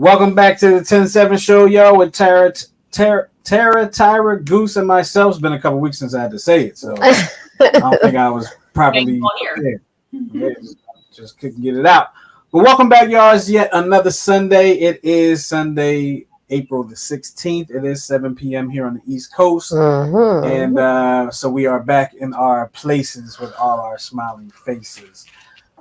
Welcome back to the 10-7 show, y'all, with Tyra, Goose, and myself. It's been a couple weeks since I had to say it, so I don't think I was properly here. Just couldn't get it out. But welcome back, y'all. It's yet another Sunday. It is Sunday, April the 16th. It is 7 p.m. here on the East Coast. And so we are back in our places with all our smiling faces.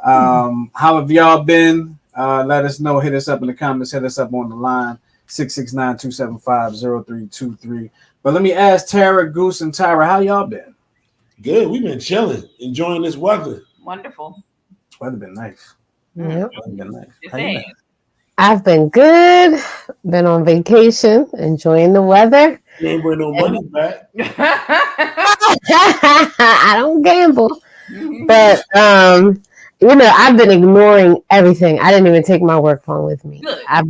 How have y'all been? Let us know. Hit us up in the comments. Hit us up on the line, 669-275-0323. But let me ask Tara, Goose, and Tyra, how y'all been? Good. We've been chilling, enjoying this weather. Wonderful. Weather been nice. Yep. Been nice. I've been good. Been on vacation, enjoying the weather. You ain't bring no money back. I don't gamble, but I've been ignoring everything. I didn't even take my work phone with me. Good. I've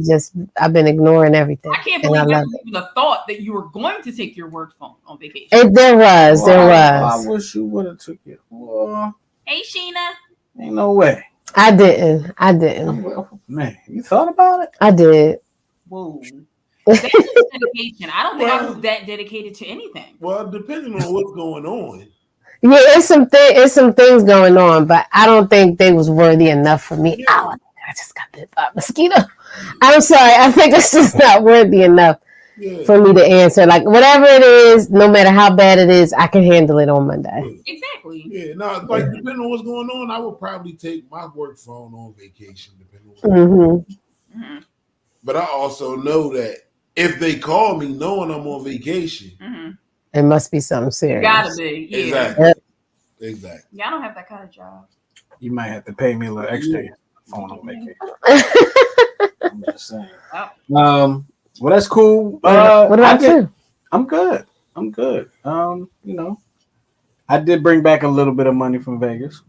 been ignoring everything. I can't believe there was even a thought that you were going to take your work phone on vacation. There was. I wish you would have took it. Well, hey, Sheena. Ain't no way. I didn't. Man, you thought about it? I did. Whoa. That's dedication. I don't think I was that dedicated to anything. Well, depending on what's going on. Yeah, it's some things going on, but I don't think they was worthy enough for me. Oh, I just got bit by a mosquito. I'm sorry. I think it's just not worthy enough for me to answer. Like, whatever it is, no matter how bad it is, I can handle it on Monday. Exactly. Yeah, depending on what's going on, I would probably take my work phone on vacation, depending on what's going on. But I also know that if they call me knowing I'm on vacation, it must be something serious. Gotta be. Yeah. Exactly. Yeah, I don't have that kind of job. You might have to pay me a little extra phone on vacation. I'm just saying. Well, that's cool. What about you? I'm good. I did bring back a little bit of money from Vegas.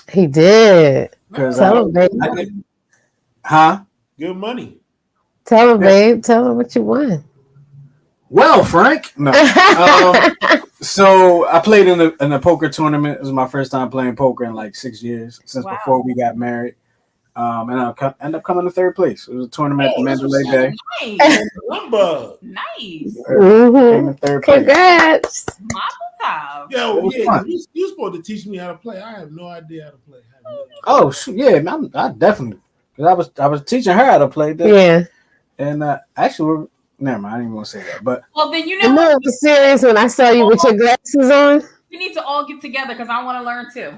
He did. Tell him, babe. Good money. Tell him, babe. Tell him what you won. Well, Frank. No. So I played in a poker tournament. It was my first time playing poker in like 6 years since before we got married. And I ended up coming to third place. It was a tournament at the Mandalay Bay. Nice. Came in third place. Congrats. Yo, yeah, you supposed to teach me how to play. I have no idea how to play. Oh, yeah, I definitely. Because I was teaching her how to play. Yeah. And actually, never mind. I didn't even want to say that. But well, then you know. I'm more serious when I saw you with your glasses on. We need to all get together because I want to learn too.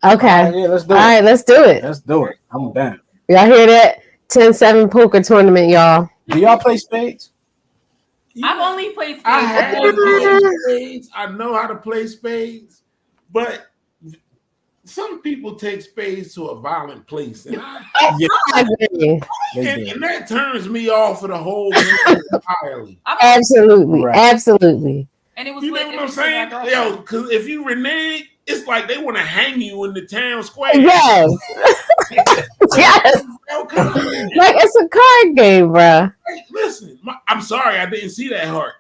Okay. Yeah, let's do it. All right, let's do it. Let's do it. I'm down. Y'all hear that? 10-7 poker tournament, y'all. Do y'all play spades? I've only played spades. I have played spades. I know how to play spades, but some people take spades to a violent place, and that turns me off of the whole game entirely. Absolutely, absolutely. And it was, you know what I'm saying? Yo, because if you renege, it's like they want to hang you in the town square. Yes. Yes. Okay. Like it's a card game, bro. Hey, listen, I'm sorry I didn't see that heart.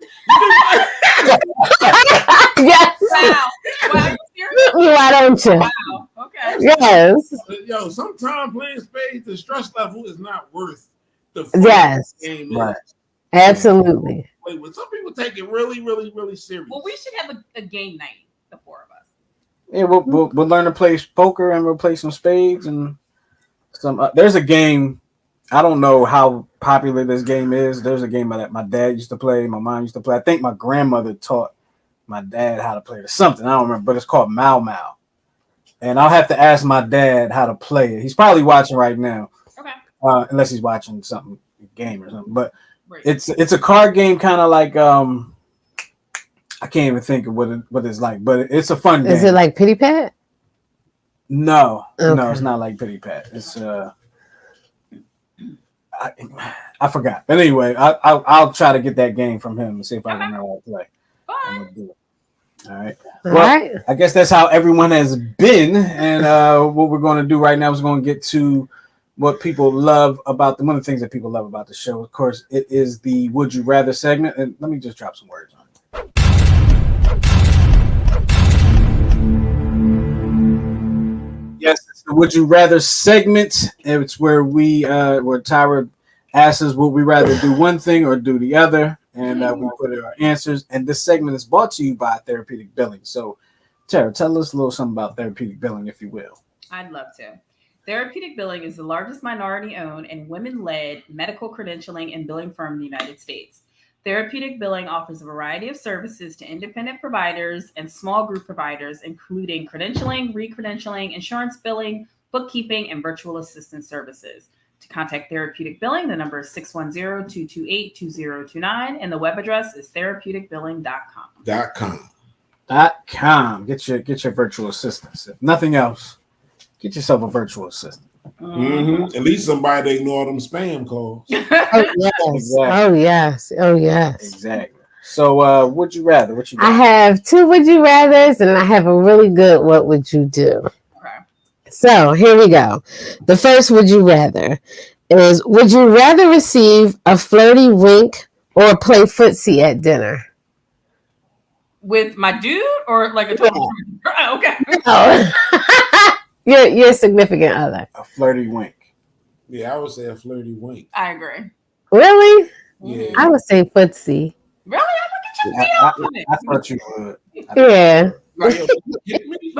Yes. Wow. Why don't you? Wow. Okay. Yes. Yo, sometimes playing spades, the stress level is not worth the game. Right. Absolutely. Some people take it really, really, really serious. Well, we should have a game night, the four of us. Yeah, we'll learn to play poker and we'll play some spades and some. There's a game. I don't know how popular this game is. There's a game that my dad used to play. My mom used to play. I think my grandmother taught my dad how to play it or something. I don't remember, but it's called Mau Mau. And I'll have to ask my dad how to play it. He's probably watching right now. Okay. Unless he's watching something, a game or something. But it's a card game, kind of like I can't even think of what it's like, but it's a fun game. Is it like Pity Pat? No, no, it's not like Pity Pat. It's I forgot. But anyway, I'll try to get that game from him and see if I can know how to play. I'm gonna do it. All right. Well, I guess that's how everyone has been, and what we're going to do right now is going to get to what people love about one of the things that people love about the show. Of course, it is the Would You Rather segment, and let me just drop some words on it. Yes, it's the Would You Rather segment. It's where where Tyra asks us would we rather do one thing or do the other, and we put in our answers. And this segment is brought to you by Therapeutic Billing. So, Tara, tell us a little something about Therapeutic Billing, if you will. I'd love to. Therapeutic Billing is the largest minority-owned and women-led medical credentialing and billing firm in the United States. Therapeutic Billing offers a variety of services to independent providers and small group providers, including credentialing, re-credentialing, insurance billing, bookkeeping, and virtual assistant services. To contact Therapeutic Billing, the number is 610-228-2029, and the web address is therapeuticbilling.com. .com. Get your virtual assistants. If nothing else, get yourself a virtual assistant. At least somebody they ignore them spam calls. Oh yes. Oh yes. Exactly. So, would you rather? What you got? I have 2 would you rathers, and I have a really good what would you do. Okay. So here we go. The first would you rather is would you rather receive a flirty wink or play footsie at dinner? With my dude or like a total okay. Oh. your significant other. A flirty wink. Yeah, I would say a flirty wink. I agree. Really? Yeah. I would say footsie. Really? I'm gonna get I your thought you would. Yeah. Like, yo, you kidding me?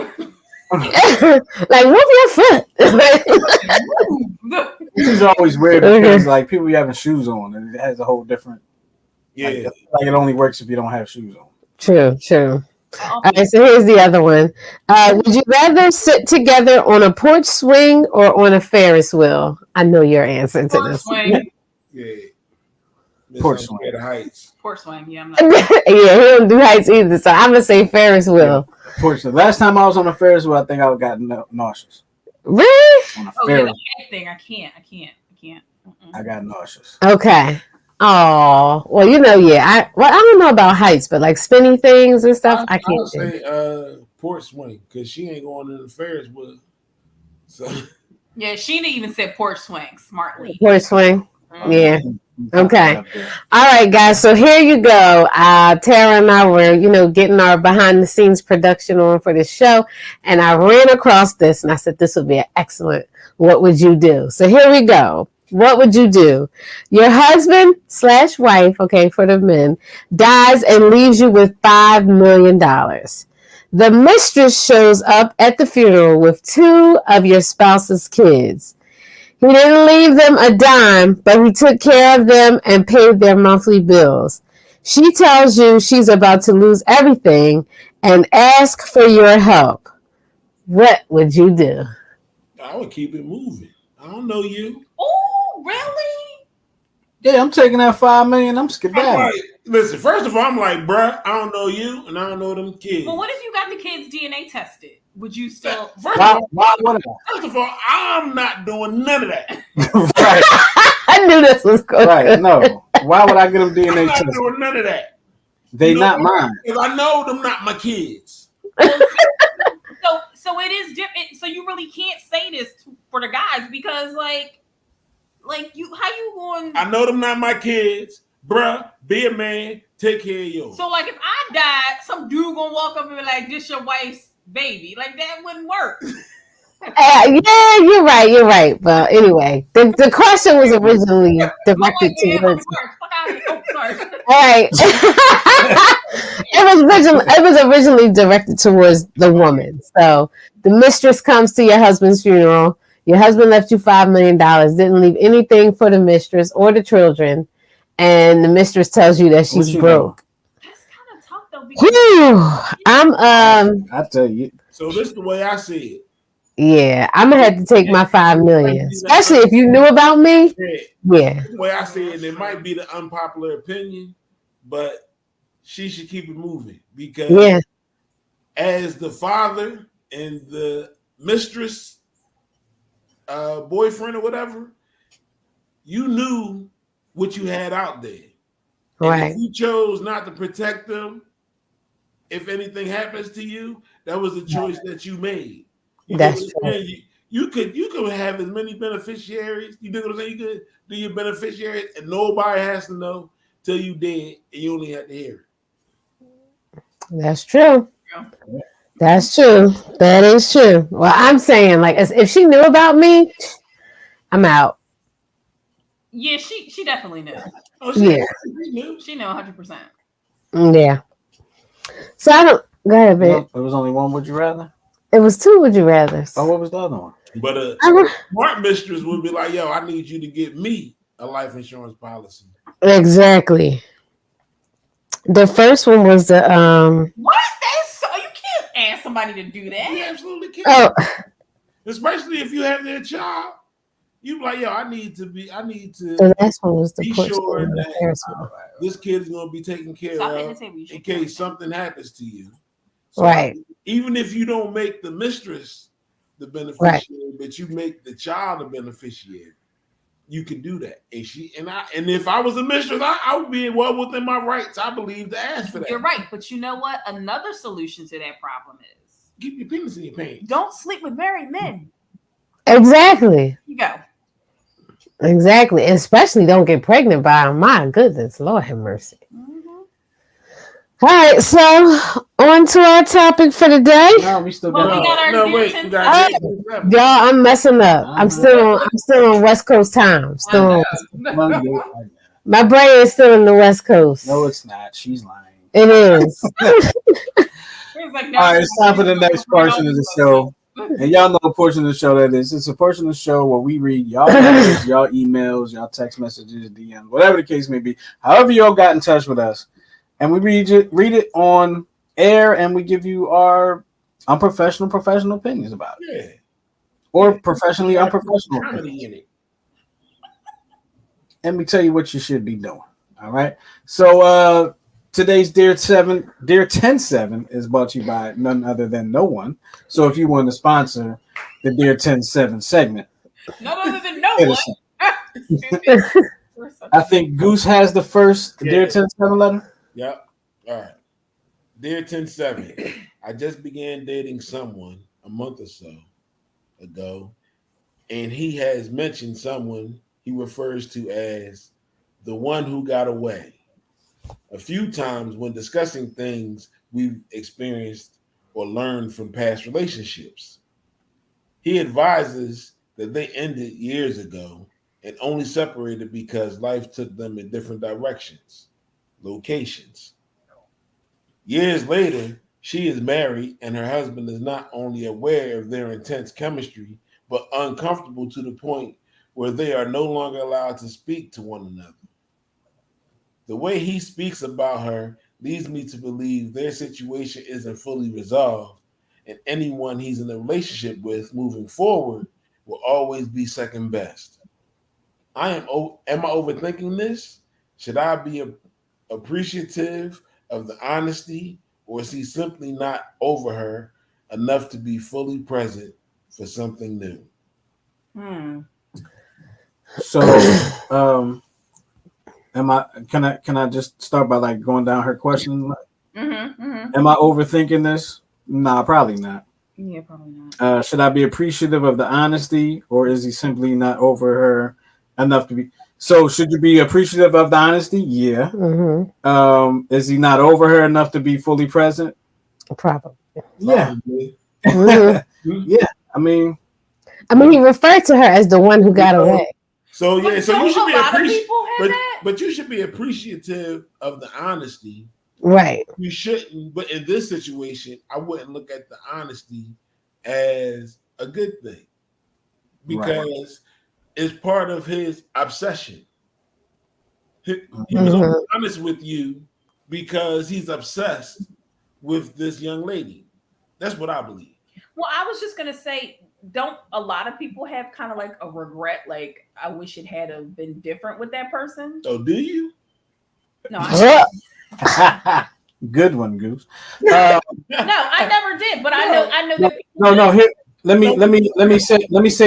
Like move your foot. Shoes are always weird because like people be having shoes on, and it has a whole different. Yeah. Like it only works if you don't have shoes on. True. All right, so here's the other one. Would you rather sit together on a porch swing or on a Ferris wheel? I know your answer to this. swing. Yeah. Porch swing. At the heights. Porch swing. Yeah, I'm not. Yeah, he don't do heights either, so I'm gonna say Ferris wheel. Porch. The last time I was on a Ferris wheel, I think I got nauseous. Really? On a Oh, yeah, Ferris, the head thing. I can't. Mm-mm. I got nauseous. Okay. Oh, well, yeah. I don't know about heights, but like spinny things and stuff, I I can't would do. say porch swing because she ain't going in the Ferris wheel. So Yeah, Sheena even said porch swing smartly. Porch swing. Mhm. Yeah. Okay. All right, guys. So here you go. Tara and I were, getting our behind the scenes production on for this show, and I ran across this, and I said this would be an excellent. What would you do? So here we go. What would you do? Your husband/wife, okay, for the men, dies and leaves you with $5 million. The mistress shows up at the funeral with 2 of your spouse's kids. He didn't leave them a dime, but he took care of them and paid their monthly bills. She tells you she's about to lose everything and asks for your help. What would you do? I would keep it moving. I don't know you. Oh, really? Yeah, I'm taking that $5 million. I'm I'm skedaddling. like, listen, first of all, I'm like, bruh, I don't know you and I don't know them kids. Well, what if you got the kids' DNA tested? Would you still? First Why would First of all, I'm not doing none of that. Right. I knew this was going Right. No. Why would I get them I'm DNA not tested? doing none of that. They not mine. Because I know them not my kids. So it is different. So you really can't say this for the guys because, like you, how you going? I know them not my kids. Bruh, be a man, take care of yours. So like, if I died, some dude gonna walk up and be like, "This your wife's baby." Like that wouldn't work. Yeah, you're right. But anyway, the question was originally directed towards. Oh, sorry. All right. It was originally directed towards the woman. So the mistress comes to your husband's funeral. Your husband left you $5 million, didn't leave anything for the mistress or the children, and the mistress tells you that she's broke. That's kind of tough though. Because I tell you. So this is the way I see it. Yeah, I'm gonna have to take my $5 million, especially if you knew about me. Yeah. The way I see it, and it might be the unpopular opinion, but she should keep it moving because as the father and the mistress, boyfriend or whatever, you knew what you had out there. Right. And if you chose not to protect them, if anything happens to you, that was a choice that you made. That's true. You could have as many beneficiaries. You know what I'm saying? You could do your beneficiaries, and nobody has to know till you dead, and you only have to hear it. That's true. That's true. That is true. Well, I'm saying, like, if she knew about me, I'm out. Yeah, she definitely knew. Oh, Yeah. She knew 100%. Yeah. So I don't. Go ahead, babe. No, it was only one. Would you rather? It was 2. Would you rather? Oh, what was the other one? But a smart mistress would be like, "Yo, I need you to get me a life insurance policy." Exactly. The first one was the What? That's so you can't ask somebody to do that. You absolutely can. Oh, Especially if you have their child. You be like, yo, I need to the last one was the be Portugal sure and the that Paris one. this kid is going to be taken care Stop of hitting the table. You in should case something happens to you. So Right. Even if you don't make the mistress the beneficiary, but you make the child the beneficiary, you can do that. And if I was a mistress, I would be well within my rights, I believe, to ask for that. You're right, but you know what? Another solution to that problem is Keep your penis in your pants. don't sleep with married men. Exactly. You go. Exactly. Especially don't get pregnant by them. My goodness, Lord have mercy. Mm-hmm. All right, so on to our topic for the day. No, we still Well, got. we got our No, dear wait. 10 You got Y'all, I'm messing up. I'm still on West Coast time. My brain is still in the West Coast. No, it's not. She's lying. It is. All right, it's time for the next portion of the show. And y'all know what portion of the show that is. It's a portion of the show where we read y'all letters, y'all emails, y'all text messages, DMs, whatever the case may be. However y'all got in touch with us. And we read it on air, and we give you our unprofessional, professional opinions about it. Yeah. Or professionally unprofessional opinions. And we tell you what you should be doing. All right. So today's Dear 10-7 is brought to you by none other than no one. So if you want to sponsor the Dear 10-7 segment, none other than no one. I think Goose has the first Dear 10-7 letter. Yep. All right. Dear 10-7, I just began dating someone a month or so ago, and he has mentioned someone he refers to as the one who got away a few times when discussing things we've experienced or learned from past relationships. He advises that they ended years ago and only separated because life took them in different directions, locations. Years later, she is married and her husband is not only aware of their intense chemistry, but uncomfortable to the point where they are no longer allowed to speak to one another. The way he speaks about her leads me to believe their situation isn't fully resolved, and anyone he's in a relationship with moving forward will always be second best. Am I overthinking this? Should I be appreciative of the honesty, or is he simply not over her enough to be fully present for something new? So, can I just start by like going down her question? Am I overthinking this? Nah, probably not. Yeah, probably not. Should I be appreciative of the honesty, or is he simply not over her enough to be? So, should you be appreciative of the honesty? Yeah. Is he not over her enough to be fully present? Probably. Yeah. Yeah. I mean, he referred to her as the one who got away. So yeah, so you should be appreciative. But you should be appreciative of the honesty. Right. You shouldn't, but in this situation, I wouldn't look at the honesty as a good thing because it's part of his obsession. He was honest with you because he's obsessed with this young lady. That's what I believe. Well, I was just gonna say, don't a lot of people have kind of like a regret, like I wish it had have been different with that person? Oh, do you? No, good one, Goose. No, I never did, but I know that. No. Here, let me say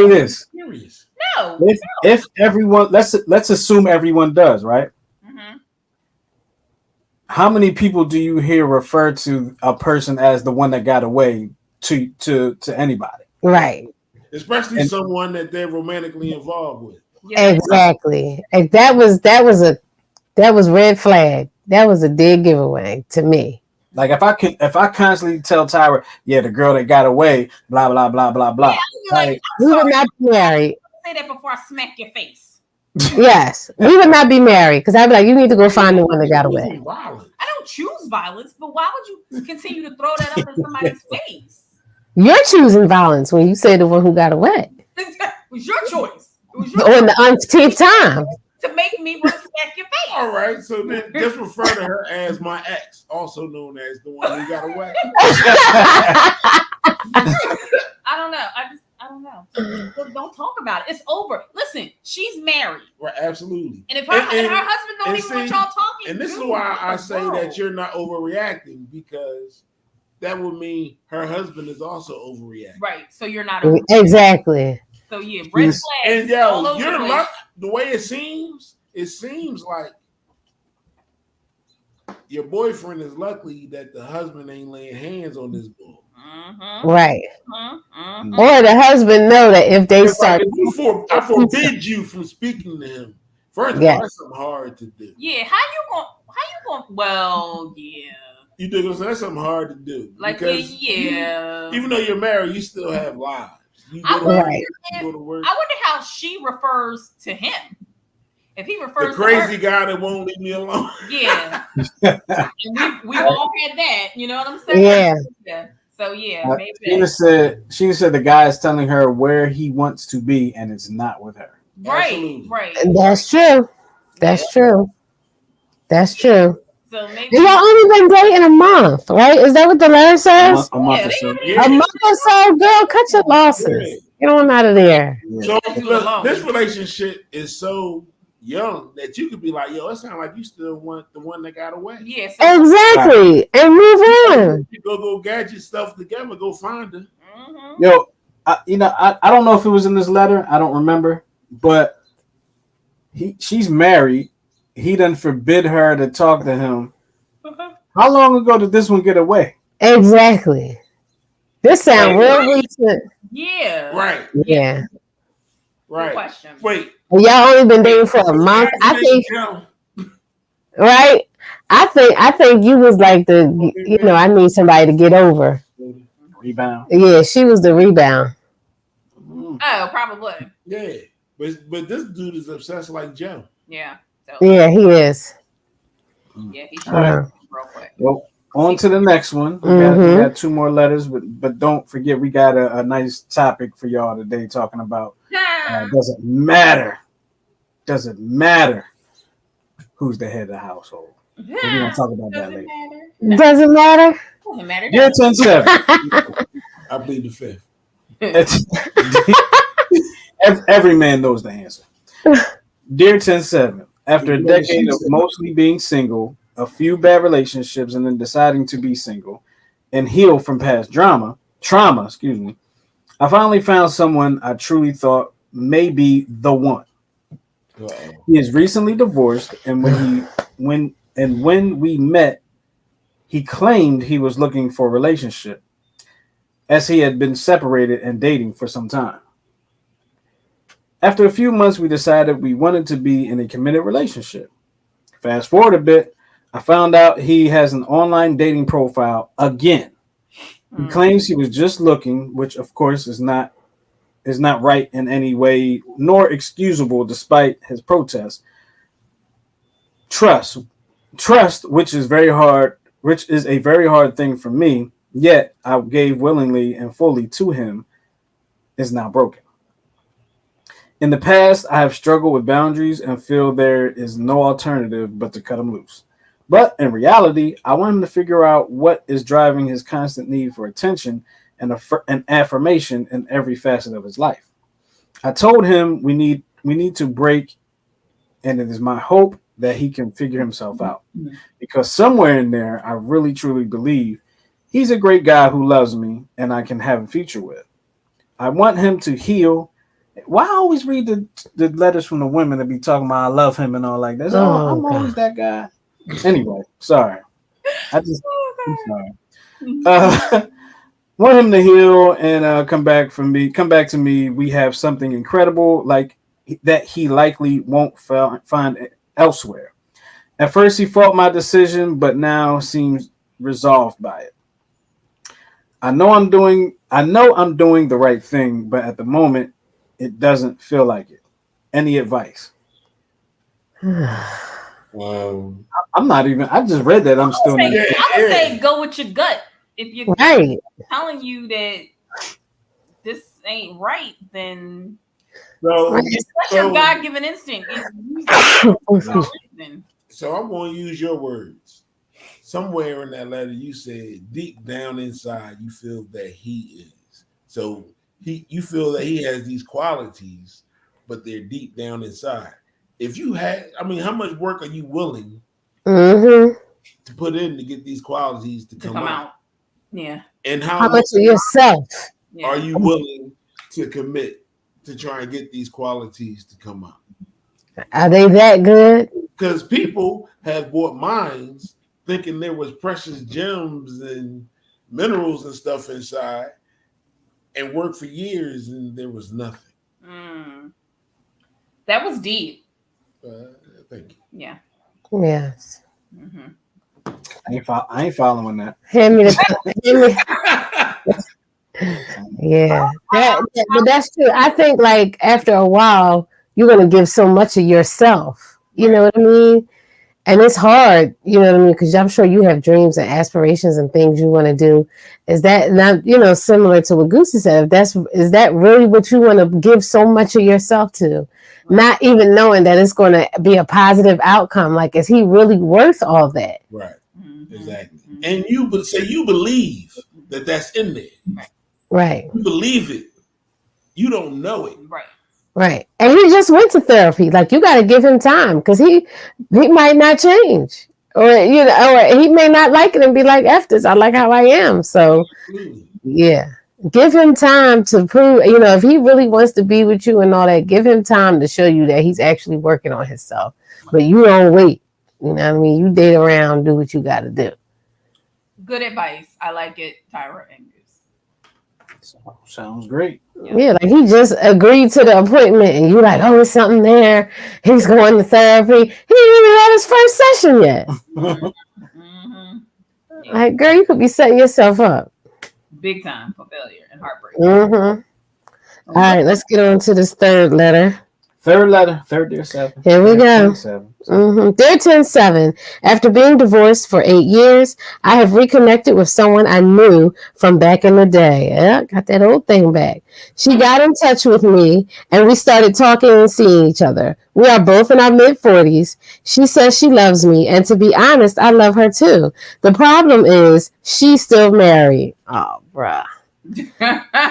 this. Serious. No. If everyone, let's assume everyone does, right? How many people do you hear refer to a person as the one that got away to anybody? Right. Especially someone that they're romantically involved with. Yeah. Exactly. And that was red flag. That was a dead giveaway to me. Like if I constantly tell Tyra, yeah, the girl that got away, blah blah blah blah blah. Yeah, like, we were not married. Say that before I smack your face. Yes, we would not be married because I'd be like, you need to go find the one that got away. I don't choose violence, but why would you continue to throw that up in somebody's face? You're choosing violence when you say the one who got away. It was your choice. It was On the umpteenth time. to make me want to smack your face. All right, so then just refer to her as my ex, also known as the one who got away. I don't know. I don't know. Don't talk about it. It's over. Listen, she's married. Right, absolutely. And if her husband don't even want y'all talking, and this is why I say that you're not overreacting, because that would mean her husband is also overreacting. Right. So you're not exactly. So yeah, red flags. And yo, you're the way it seems like your boyfriend is lucky that the husband ain't laying hands on this bull. Mm-hmm. Right. Mm-hmm. Or the husband know that if they start, I forbid you from speaking to him. First of all, that's something hard to do. Yeah, how you going? Well, yeah. You do that's something hard to do. Like yeah. Even though you're married, you still have lives. I wonder how she refers to him. If he refers the crazy to her, guy that won't leave me alone. Yeah. we all had that. You know what I'm saying? Yeah. So yeah, maybe. She said the guy is telling her where he wants to be, and it's not with her. Right. Absolutely. Right. That's true. That's true. That's true. So maybe y'all only been dating a month, right? Is that what the letter says? A month or so. Yeah. A month or so, girl. Cut your losses. Get on out of there. Yeah. So this relationship is so young that you could be like, yo, it sounds like you still want the one that got away. Yeah. So exactly. And move on. You go gadget stuff together, go find her. Mm-hmm. Yo, I don't know if it was in this letter. I don't remember, but she's married. He done forbid her to talk to him. How long ago did this one get away? Exactly. This sounds real recent. Yeah. Right. Yeah. Right. Good question. Wait. Y'all only been dating for a month. I think. Right. I think you was like I need somebody to get over. Rebound. Yeah, she was the rebound. Oh, probably. Yeah. But this dude is obsessed like Joe. Yeah. So. Yeah, he is. Yeah, he should real quick. Well, on to the next one. We got two more letters, but don't forget we got a nice topic for y'all today talking about doesn't matter who's the head of the household. We're going to talk about that later. Doesn't matter? Doesn't matter. Dear 10-7. I plead the fifth. Every man knows the answer. Dear 10-7, after a decade of mostly being single, a few bad relationships, and then deciding to be single and heal from past trauma, I finally found someone I truly thought may be the one. He is recently divorced, and when we met, he claimed he was looking for a relationship, as he had been separated and dating for some time. After a few months, we decided we wanted to be in a committed relationship. Fast forward a bit, I found out he has an online dating profile again. He claims he was just looking, which of course is not right in any way, nor excusable despite his protests. Trust, which is a very hard thing for me, yet I gave willingly and fully to him, is now broken. In the past, I have struggled with boundaries and feel there is no alternative but to cut him loose. But in reality, I want him to figure out what is driving his constant need for attention and affirmation in every facet of his life. I told him we need to break, and it is my hope that he can figure himself out. Because somewhere in there, I really truly believe he's a great guy who loves me and I can have a future with. I want him to heal. Why I always read the letters from the women that be talking about I love him and all like that? I'm always that guy. Anyway, sorry. I'm sorry. Want him to heal and come back to me. We have something incredible like that he likely won't find elsewhere. At first he fought my decision, but now seems resolved by it. I know I'm doing the right thing, but at the moment it doesn't feel like it. Any advice? I'm not even. I just read that. I'm still. I would say go with your gut. If you're telling you that this ain't right, then it's such your God-given instinct. So I'm going to use your words. Somewhere in that letter, you said deep down inside, you feel that he is. So you feel that he has these qualities, but they're deep down inside. If you had, I mean, how much work are you willing to put in to get these qualities to come out? Yeah. And how much of yourself are you willing to commit to try and get these qualities to come out? Are they that good? Because people have bought mines thinking there was precious gems and minerals and stuff inside, and worked for years and there was nothing. That was deep. Thank you. Yeah. Yes. I ain't following that. Yeah, but that's true. I think like after a while, you're gonna give so much of yourself. You know what I mean? And it's hard, you know what I mean? Because I'm sure you have dreams and aspirations and things you want to do. Is that not, similar to what Goosey said? Is that really what you want to give so much of yourself to? Not even knowing that it's going to be a positive outcome. Like, is he really worth all that? Right. Exactly. And you believe that that's in there. Right. You believe it. You don't know it. Right. Right. And he just went to therapy. Like, you got to give him time because he might not change. Or he may not like it and be like, F this, I like how I am. So, yeah. Give him time to prove, if he really wants to be with you and all that, give him time to show you that he's actually working on himself. But you don't wait. You know what I mean? You date around, do what you got to do. Good advice. I like it, Tyra and Goose. Sounds great. Yeah, like he just agreed to the appointment and you're like, oh, there's something there. He's going to therapy. He didn't even have his first session yet. Like, girl, you could be setting yourself up. Big time for failure and heartbreak. All right, let's get on to this third letter. Third letter, dear 7. Here we go. Dear 10-7, after being divorced for 8 years, I have reconnected with someone I knew from back in the day. Yeah, got that old thing back. She got in touch with me, and we started talking and seeing each other. We are both in our mid-40s. She says she loves me, and to be honest, I love her too. The problem is she's still married. Oh, bruh.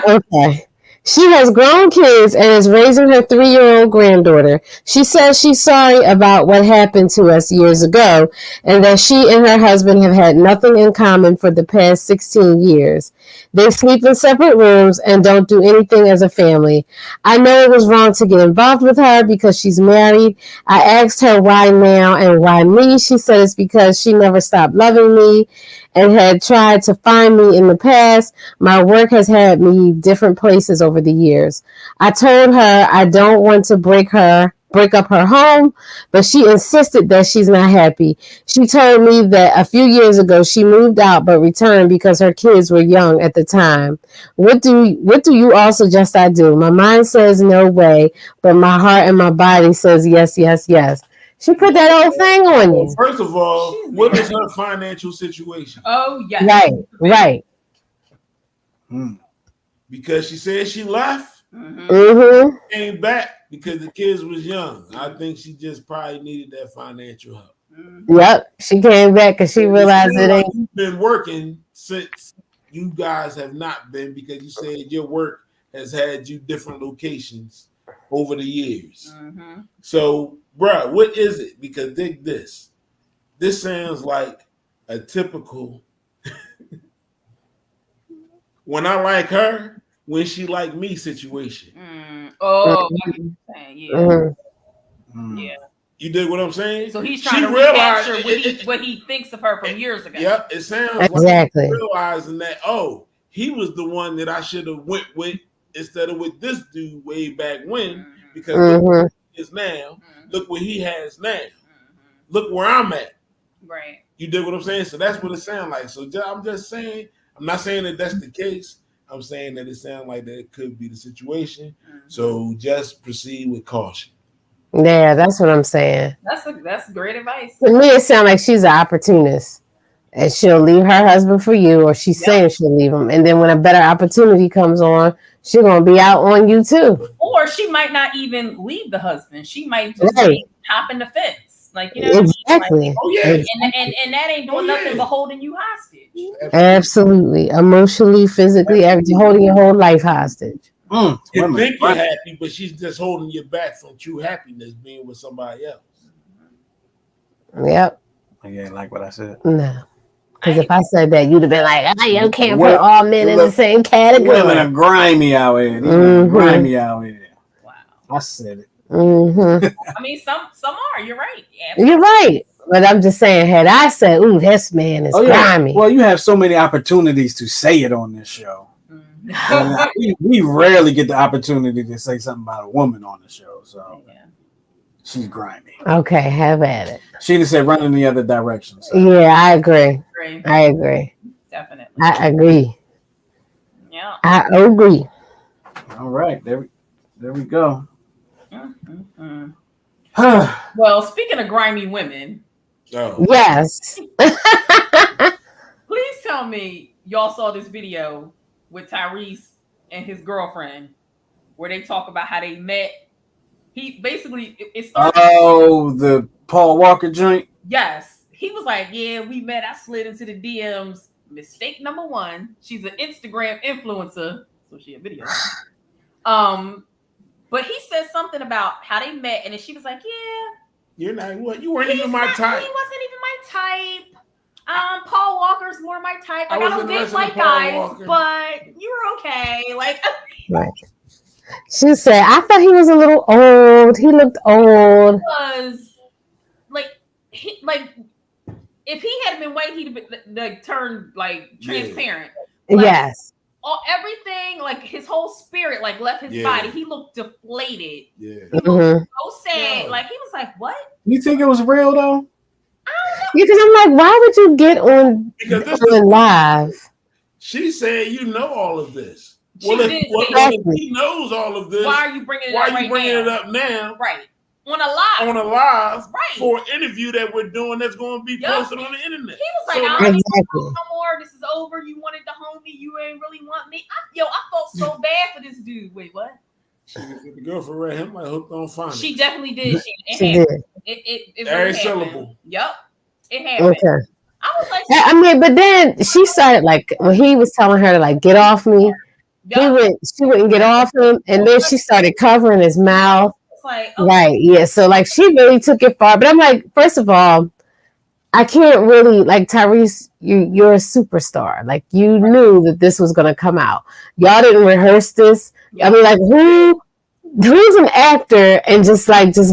Okay. She has grown kids and is raising her 3-year-old granddaughter. She says she's sorry about what happened to us years ago and that she and her husband have had nothing in common for the past 16 years. They sleep in separate rooms and don't do anything as a family. I know it was wrong to get involved with her because she's married. I asked her why now and why me. She said it's because she never stopped loving me and had tried to find me in the past. My work has had me different places over the years. I told her I don't want to break up her home, but she insisted that she's not happy. She told me that a few years ago she moved out but returned because her kids were young at the time. What do you all suggest I do? My mind says no way, but my heart and my body says yes, yes, yes. She put that whole thing on you. First of all, what is her financial situation? Oh, yes. Right. Because she said she left, came back because the kids was young. I think she just probably needed that financial help. Yep, she came back because she realized it ain't. You've been working since you guys have not been because you said your work has had you different locations over the years. So, bruh, what is it? Because dig this. This sounds like a typical when I like her, when she like me situation. Yeah. You dig what I'm saying? So he's trying to recapture what he thinks of her from years ago. Yep, it sounds exactly like realizing that, he was the one that I should have went with instead of with this dude way back when, because look where he is now. Look what he has now. Look where I'm at. Right. You dig what I'm saying? So that's what it sounds like. So I'm just saying, I'm not saying that that's the case. I'm saying that it sounds like that it could be the situation. So just proceed with caution. Yeah, that's what I'm saying. That's great advice. To me, it sounds like she's an opportunist. And she'll leave her husband for you, or she's saying she'll leave him. And then when a better opportunity comes on, she's going to be out on you too. Or she might not even leave the husband. She might just hop in the fence. Like, you know, exactly. Like, oh, yeah. And that ain't doing nothing but holding you hostage. Absolutely. Emotionally, physically, everything, holding your whole life hostage. You think you're happy, but she's just holding you back from true happiness being with somebody else. Yep. You ain't like what I said. No. Because if I said that, you'd have been like, you can't put all men in the same category. Women are grimy out here. Grimy out here. Wow. I said it. I mean, some are. You're right. Yeah, you're right. But I'm just saying, had I said, ooh, this man is grimy. Well, you have so many opportunities to say it on this show. We rarely get the opportunity to say something about a woman on the show. So she's grimy. Okay, have at it. She just said run in the other direction. So. Yeah, I agree. I agree. Definitely. I agree. Yeah. I agree. All right. There we go. Well, speaking of grimy women. Oh. Yes. Please tell me y'all saw this video with Tyrese and his girlfriend where they talk about how they met. He basically it started. Oh, the Paul Walker joint. Yes, he was like, "Yeah, we met. I slid into the DMs. Mistake number one. She's an Instagram influencer, so she a video. But he said something about how they met, and then she was like, "Yeah, you're not what? You weren't even my type. He wasn't even my type. Paul Walker's more my type. Like I don't date white guys, but you're okay. Like, right." She said, I thought he was a little old. He looked old. He was like if he had been white, he'd have been like turned like transparent. Like, yes. Everything, like his whole spirit, like left his body. He looked deflated. Yeah. He looked so sad. Yeah. Like he was like, "What?" You think it was real though? Because I'm like, why would you get on live? She said, "You know all of this." Well, if he knows all of this, why are you bringing it up now? Right. On a live. Right. For an interview that we're doing that's going to be posted on the internet. He was like, I don't need to talk no more. This is over. You wanted to home me. You ain't really want me. I felt so bad for this dude. Wait, what? The girlfriend read him like hooked on phonics. She definitely did. She did. It very really syllable. Yep. It happened. Okay. I was like, I mean, but then she started like when he was telling her to like get off me. She wouldn't get off him, and then she started covering his mouth. Like, right, yeah. So like she really took it far. But I'm like, first of all, I can't really like Tyrese. You're a superstar. Like you knew that this was gonna come out. Y'all didn't rehearse this. I mean, like who's an actor and just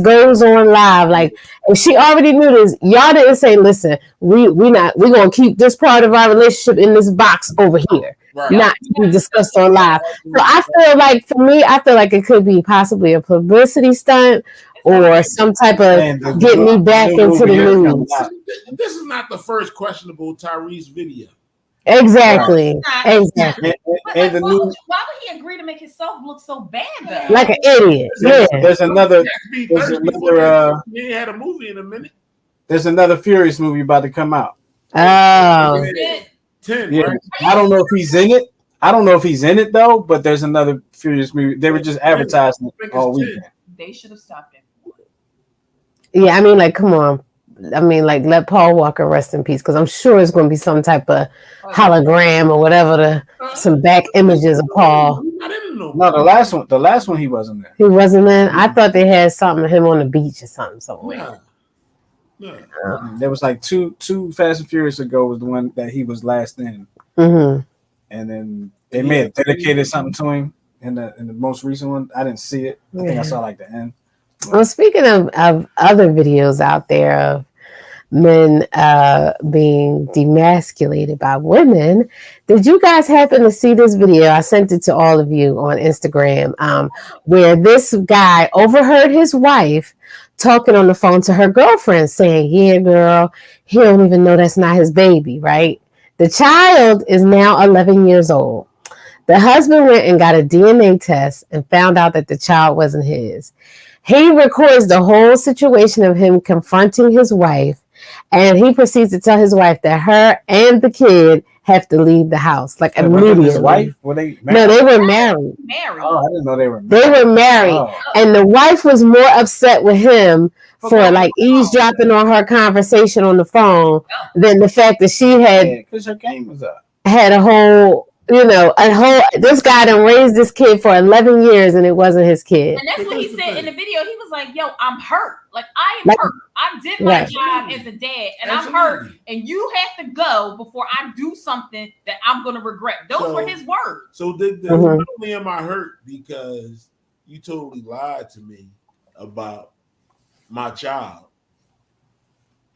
goes on live? Like if she already knew this, y'all didn't say, listen, we're gonna keep this part of our relationship in this box over here. Right. Not to be discussed on live. So I feel like for me, it could be possibly a publicity stunt or some type of get me back into the news. This is not the first questionable Tyrese video. Exactly. Exactly. Why would he agree to make himself look so bad though? Like an idiot. There's another he had a movie in a minute. There's another Furious movie about to come out. Oh. 10, yeah. Right? I don't know if he's in it. I don't know if he's in it though, but there's another Furious movie. They were just advertising it all weekend. They should have stopped him. Yeah, I mean, like, come on. I mean, like, let Paul Walker rest in peace, because I'm sure it's going to be some type of hologram or whatever, some back images of Paul. No, the last one he wasn't there. He wasn't in. I thought they had something of him on the beach or something somewhere. Yeah. There was like two Fast and Furious ago was the one that he was last in, and then they may have dedicated something to him in the most recent one. I didn't see it. I think I saw like the end. Well, speaking of other videos out there of men being demasculated by women, did you guys happen to see this video? I sent it to all of you on Instagram, where this guy overheard his wife talking on the phone to her girlfriend saying, yeah, girl, he don't even know that's not his baby, right? The child is now 11 years old. The husband went and got a DNA test and found out that the child wasn't his. He records the whole situation of him confronting his wife, and he proceeds to tell his wife that her and the kid have to leave the house like immediately. His wife? Were they married? No, they were married. Oh, I didn't know they were married. They were married. Oh. And the wife was more upset with him for like eavesdropping on her conversation on the phone than the fact that she had because her game was up. Had a whole this guy done raised this kid for 11 years and it wasn't his kid. And that's what he said in the video. He was like, yo, I'm hurt. Like, I am hurt. I did my job as a dad and I'm hurt. And you have to go before I do something that I'm going to regret. Those were his words. So not only am I hurt because you totally lied to me about my child,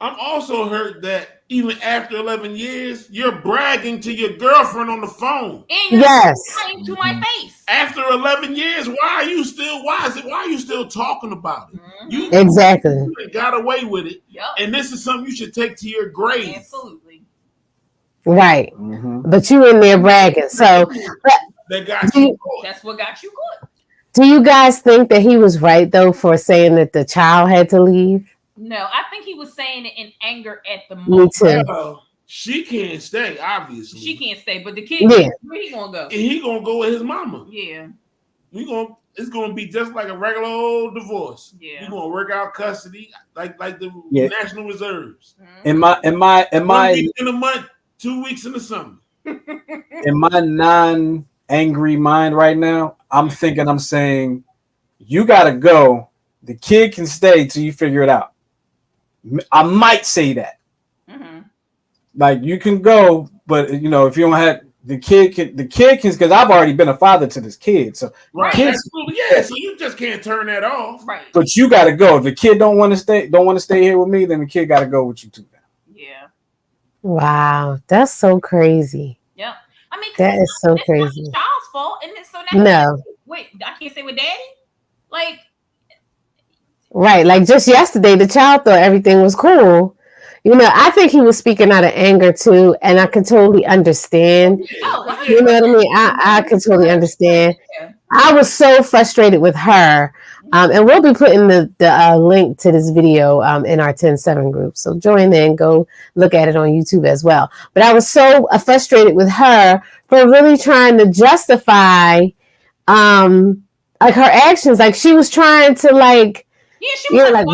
I'm also hurt that even after 11 years, you're bragging to your girlfriend on the phone. Yes. To my face. After 11 years, why are you still talking about it? Mm-hmm. Exactly. You got away with it. Yep. And this is something you should take to your grave. Absolutely. Right. But you in there bragging. So that got you caught. That's what got you caught. Do you guys think that he was right though for saying that the child had to leave? No, I think he was saying it in anger at the moment. Me too. Well, she can't stay, obviously. She can't stay, but the kid, where he gonna go? And he gonna go with his mama. Yeah. It's gonna be just like a regular old divorce. Yeah. We're gonna work out custody like the National Reserves. In my 1 week in a month, 2 weeks in the summer. In my non-angry mind right now, I'm saying you gotta go. The kid can stay till you figure it out. I might say that. Mm-hmm. Like you can go, but if you don't have the kid can because I've already been a father to this kid. So right, absolutely, yeah. So you just can't turn that off. Right. But you gotta go. If the kid don't want to stay here with me, then the kid gotta go with you too. Yeah. Wow, that's so crazy. Yeah. I mean, that is so crazy. Not the child's fault, and so now no. Wait, I can't say with daddy. Like. Right, like just yesterday, the child thought everything was cool. I think he was speaking out of anger too, and I can totally understand. Oh, you know what I mean? I can totally understand. I was so frustrated with her, and we'll be putting the link to this video in our 10-7 group. So join in, go look at it on YouTube as well. But I was so frustrated with her for really trying to justify, like her actions. Like she was trying to like. Yeah, she was like,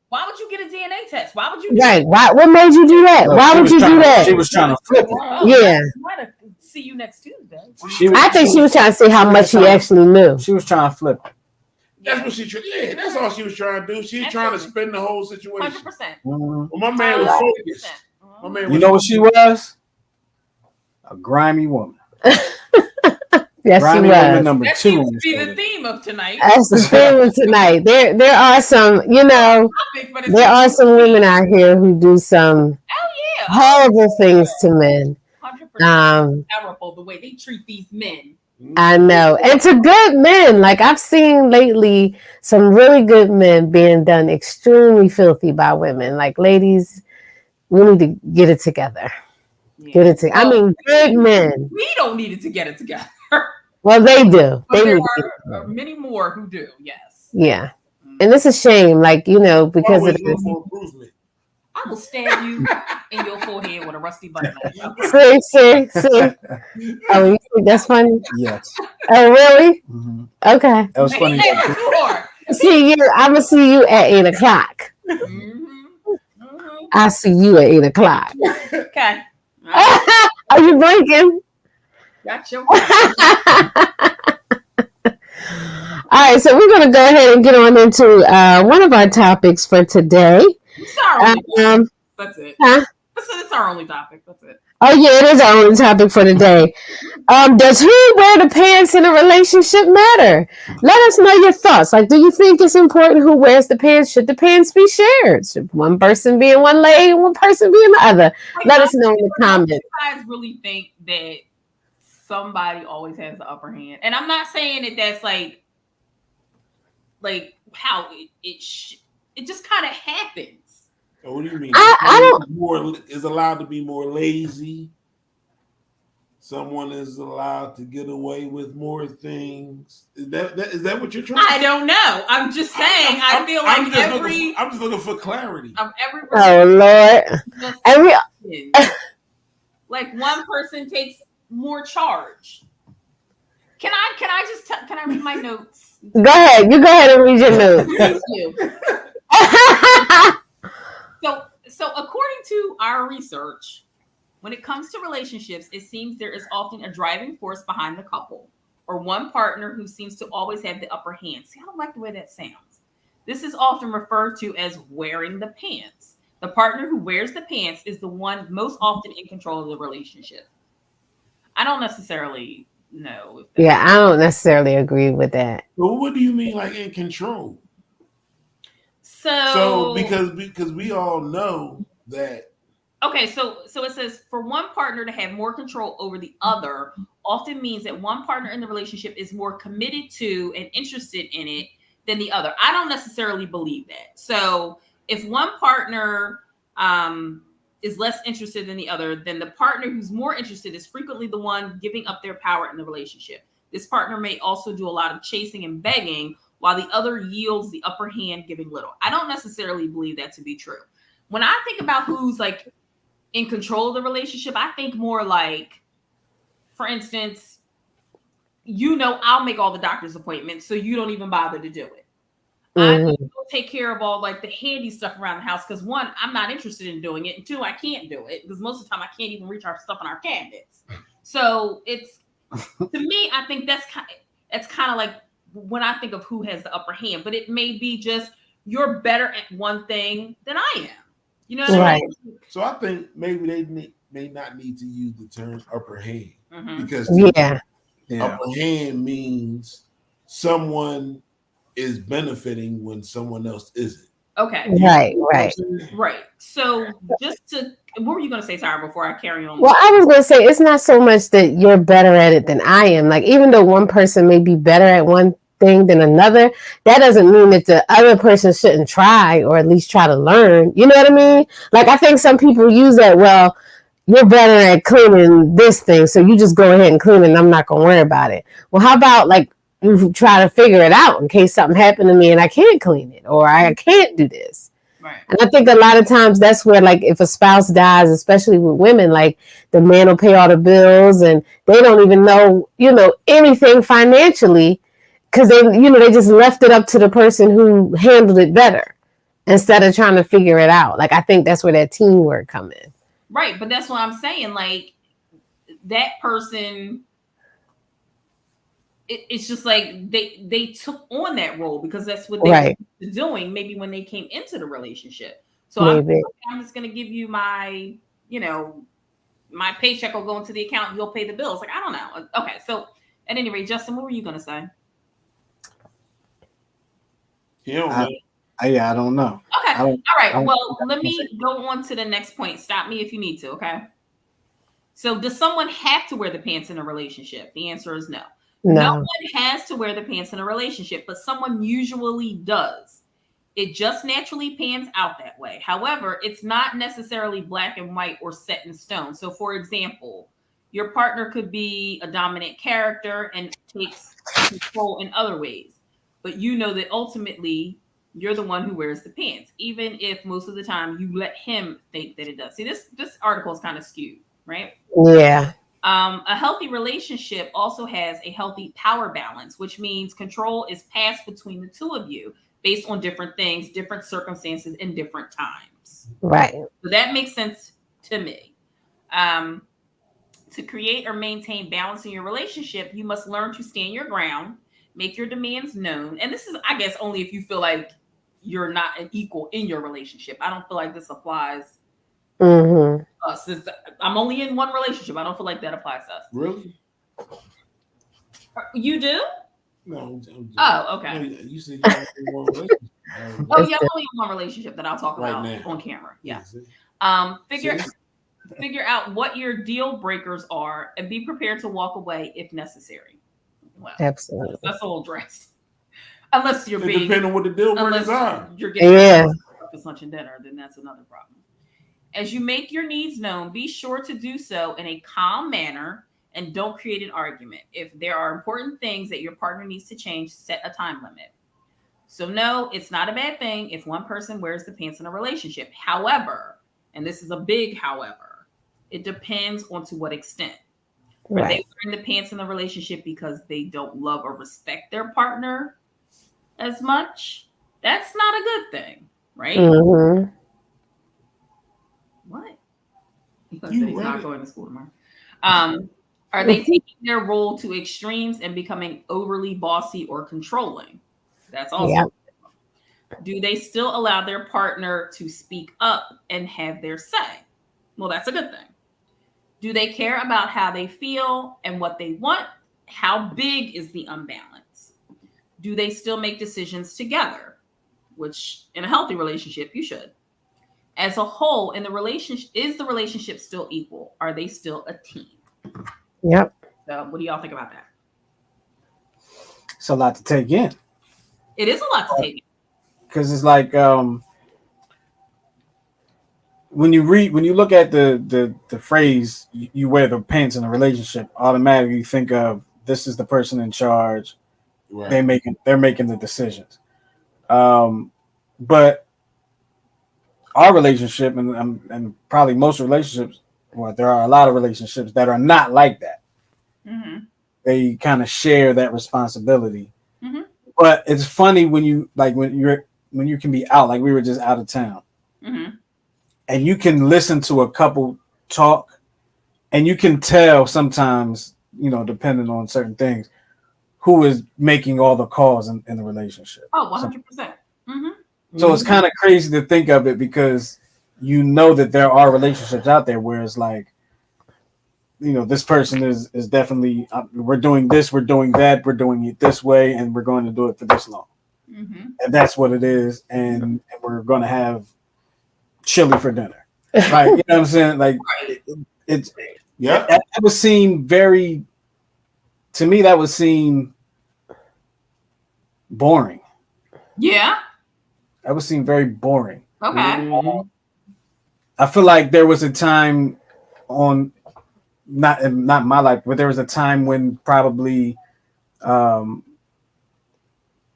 why would you get a DNA test? Why would you do that? What made you do that? Why would you do that? She was trying to flip it. Yeah. Might see you next Tuesday. I think she was trying to see how much she actually knew. She was trying to flip it. That's what she tried. Yeah, that's all she was trying to do. She's trying to spin the whole situation. 100%. Well, my man was focused. My man was what she was? A grimy woman. Yes, grimy she was. Woman number that 2. seems to be the theme of tonight. That's the theme of tonight. There are some, there are some women out here who do some horrible things to men. 100% terrible the way they treat these men. I know. And to good men. Like I've seen lately some really good men being done extremely filthy by women. Like ladies, we need to get it together. Yeah. Get it together. I mean, good men. We don't need it to get it together. Well, they do. But there are many more who do. Yes. Yeah. And it's a shame, like, because of this. I will stab you in your forehead with a rusty butter knife. See. Oh, you think that's funny? Yes. Oh, really? Mm-hmm. Okay. That was funny. See you. I'm gonna see you at 8:00. I'll see you at 8:00. Okay. Are you blinking? Gotcha. All right, so we're going to go ahead and get on into one of our topics for today. That's it. Huh? It's our only topic. That's it. Oh, yeah, it is our only topic for today. Does who wear the pants in a relationship matter? Let us know your thoughts. Like, do you think it's important who wears the pants? Should the pants be shared? Should one person be in one leg and one person be in the other? Let us know in the comments. You guys really think that somebody always has the upper hand? And I'm not saying that that's like how it just kind of happens. What do you mean? I don't. Is allowed to be more lazy. someone is allowed to get away with more things. Is that what you're trying? I don't know. I'm just saying. I feel like I'm just looking for clarity. Oh Lord! Like one person takes more charge. Can I read my notes? Go ahead. You go ahead and read your notes. Thank you. So according to our research, when it comes to relationships, it seems there is often a driving force behind the couple, or one partner who seems to always have the upper hand. See, I don't like the way that sounds. This is often referred to as wearing the pants. The partner who wears the pants is the one most often in control of the relationship. I don't necessarily know. Yeah, I don't necessarily agree with that. But what do you mean, like in control? So because we all know that. Okay, so it says for one partner to have more control over the other often means that one partner in the relationship is more committed to and interested in it than the other. I don't necessarily believe that. So if one partner is less interested than the other, then the partner who's more interested is frequently the one giving up their power in the relationship. This partner may also do a lot of chasing and begging, while the other yields the upper hand, giving little. I don't necessarily believe that to be true. When I think about who's like in control of the relationship, I think more like, for instance, I'll make all the doctor's appointments, so you don't even bother to do it. Mm-hmm. I will take care of all like the handy stuff around the house because one, I'm not interested in doing it, and two, I can't do it because most of the time I can't even reach our stuff in our cabinets. So it's to me, I think that's kind of like when I think of who has the upper hand, but it may be just you're better at one thing than I am. You know what I mean? So I think maybe they may not need to use the term upper hand because upper hand means someone is benefiting when someone else isn't. Okay. Right. So what were you going to say, Tara, before I carry on? Well, I was going to say, it's not so much that you're better at it than I am. Like, even though one person may be better at one thing than another, that doesn't mean that the other person shouldn't try or at least try to learn. You know what I mean? Like, I think some people use that, well, you're better at cleaning this thing, so you just go ahead and clean it and I'm not going to worry about it. Well, how about, like, you try to figure it out in case something happened to me and I can't clean it or I can't do this. Right. And I think a lot of times that's where, like, if a spouse dies, especially with women, like the man will pay all the bills and they don't even know, anything financially because they just left it up to the person who handled it better instead of trying to figure it out. Like, I think that's where that teamwork come in. Right. But that's what I'm saying. Like, that person, it's just like they took on that role because that's what they were doing maybe when they came into the relationship. So I'm just going to give you my, my paycheck will go into the account and you'll pay the bills. Like, I don't know. Okay. So at any rate, Justin, what were you going to say? I don't know. Okay. All right. Well, let me go on to the next point. Stop me if you need to. Okay. So does someone have to wear the pants in a relationship? The answer is no. No one has to wear the pants in a relationship, but someone usually does. It just naturally pans out that way. However, it's not necessarily black and white or set in stone. So, for example, your partner could be a dominant character and takes control in other ways, but you know that ultimately you're the one who wears the pants, even if most of the time you let him think that it does. See, this article is kind of skewed, right? Yeah. A healthy relationship also has a healthy power balance, which means control is passed between the two of you based on different things, different circumstances, and different times. Right. So that makes sense to me. To create or maintain balance in your relationship, you must learn to stand your ground, make your demands known. And this is, I guess, only if you feel like you're not an equal in your relationship. I don't feel like this applies. Since I'm only in one relationship, I don't feel like that applies to us. Really? You do? No. Oh, okay. No, you said you're in one relationship. I'm only in one relationship that I'll talk about on camera. Yeah. Figure out what your deal breakers are and be prepared to walk away if necessary. Well, absolutely. That's a little dress. Unless you're being depending on what the deal breakers are. You're getting breakfast, lunch, and dinner, then that's another problem. As you make your needs known, be sure to do so in a calm manner and don't create an argument. If there are important things that your partner needs to change, set a time limit. So no, it's not a bad thing if one person wears the pants in a relationship. However, and this is a big however, it depends on to what extent. Are they wearing the pants in the relationship because they don't love or respect their partner as much? That's not a good thing, right? Mm-hmm. What? Because he's not going to school tomorrow. Are they taking their role to extremes and becoming overly bossy or controlling? That's also. Do they still allow their partner to speak up and have their say? Well, that's a good thing. Do they care about how they feel and what they want? How big is the unbalance? Do they still make decisions together? Which in a healthy relationship, you should. As a whole, in the relationship, is the relationship still equal? Are they still a team? Yep. So what do y'all think about that? It's a lot to take in. It is a lot to take in. Because it's like when you look at the phrase you wear the pants in a relationship, automatically you think of this is the person in charge. Right. They're making the decisions. But our relationship and probably most relationships, well, there are a lot of relationships that are not like that. Mm-hmm. They kind of share that responsibility. Mm-hmm. But it's funny when you can be out, like we were just out of town, mm-hmm. and you can listen to a couple talk, and you can tell sometimes, depending on certain things, who is making all the calls in the relationship. Oh, 100%. Mm-hmm. So it's kind of crazy to think of it because that there are relationships out there where it's like, this person is definitely, we're doing this, we're doing that, we're doing it this way, and we're going to do it for this long. Mm-hmm. And that's what it is. And we're going to have chili for dinner. Right. You know what I'm saying? Like, it's that would seem very, to me, that would seem boring. Yeah. That would seem very boring. Okay. Mm-hmm. I feel like there was a time not my life, but there was a time when probably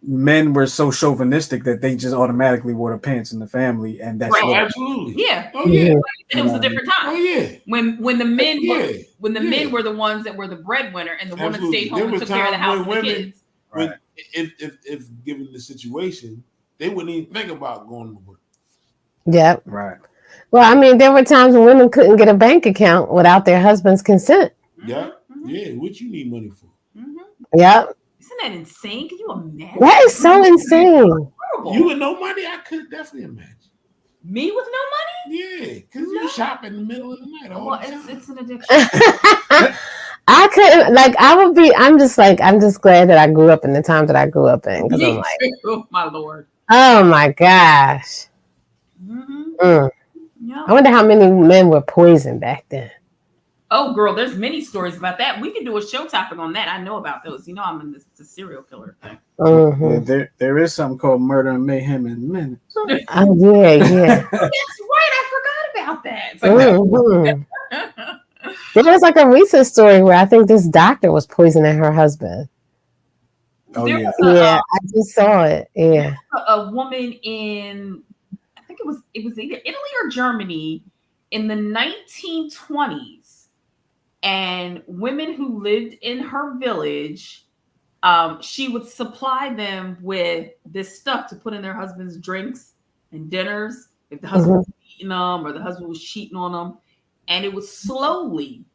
men were so chauvinistic that they just automatically wore the pants in the family, and that's absolutely. Yeah. Oh yeah. And it was a different time. Oh yeah. When the men men were the ones that were the breadwinner and the woman stayed home and took care of the house and the kids. Right. If given the situation, they wouldn't even think about going to work. Yep. Right. Well, I mean, there were times when women couldn't get a bank account without their husband's consent. Yeah. Mm-hmm. Yeah. What you need money for? Mm-hmm. Yep. Isn't that insane? Can you imagine? That is so insane. You with no money? I could definitely imagine. Me with no money? Yeah, because you shop in the middle of the night. Well, it's an addiction. I couldn't, I'm just glad that I grew up in the time that I grew up in. Because I'm like, oh my Lord. Oh my gosh. Mm-hmm. Yep. I wonder how many men were poisoned back then. Oh, girl, there's many stories about that. We could do a show topic on that. I know about those. I'm in the serial killer thing. Mm-hmm. Yeah, there is something called Murder and Mayhem in Minutes. Oh, yeah. That's right. I forgot about that. Mm-hmm. There was like a recent story where I think this doctor was poisoning her husband. Oh, yeah. Yeah, I just saw it. Yeah. A woman in, I think it was either Italy or Germany in the 1920s, and women who lived in her village, she would supply them with this stuff to put in their husband's drinks and dinners if the husband was eating them or the husband was cheating on them, and it would slowly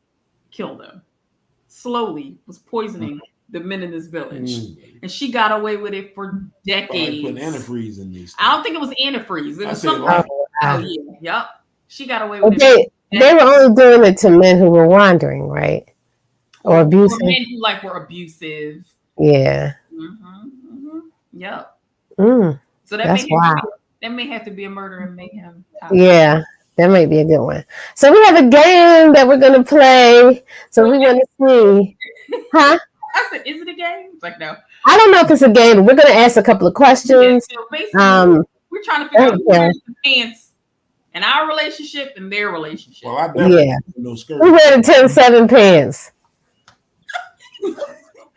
kill them. Slowly was poisoning the men in this village, and she got away with it for decades. Putting antifreeze in these. I don't think it was antifreeze. It was something. Yep. She got away with it. They were only doing it to men who were wandering, right? Or abusive. Or men who were abusive. Yeah. Yep. So that may have to be a murder and mayhem topic. Yeah. That might be a good one. So we have a game that we're going to play. So we want to see. Huh? I said, is it a game? It's like, no. I don't know if it's a game, but we're going to ask a couple of questions. Yeah, so basically, we're trying to figure out who wears the pants in our relationship and their relationship. Well, I definitely Who wear the 10-7 pants?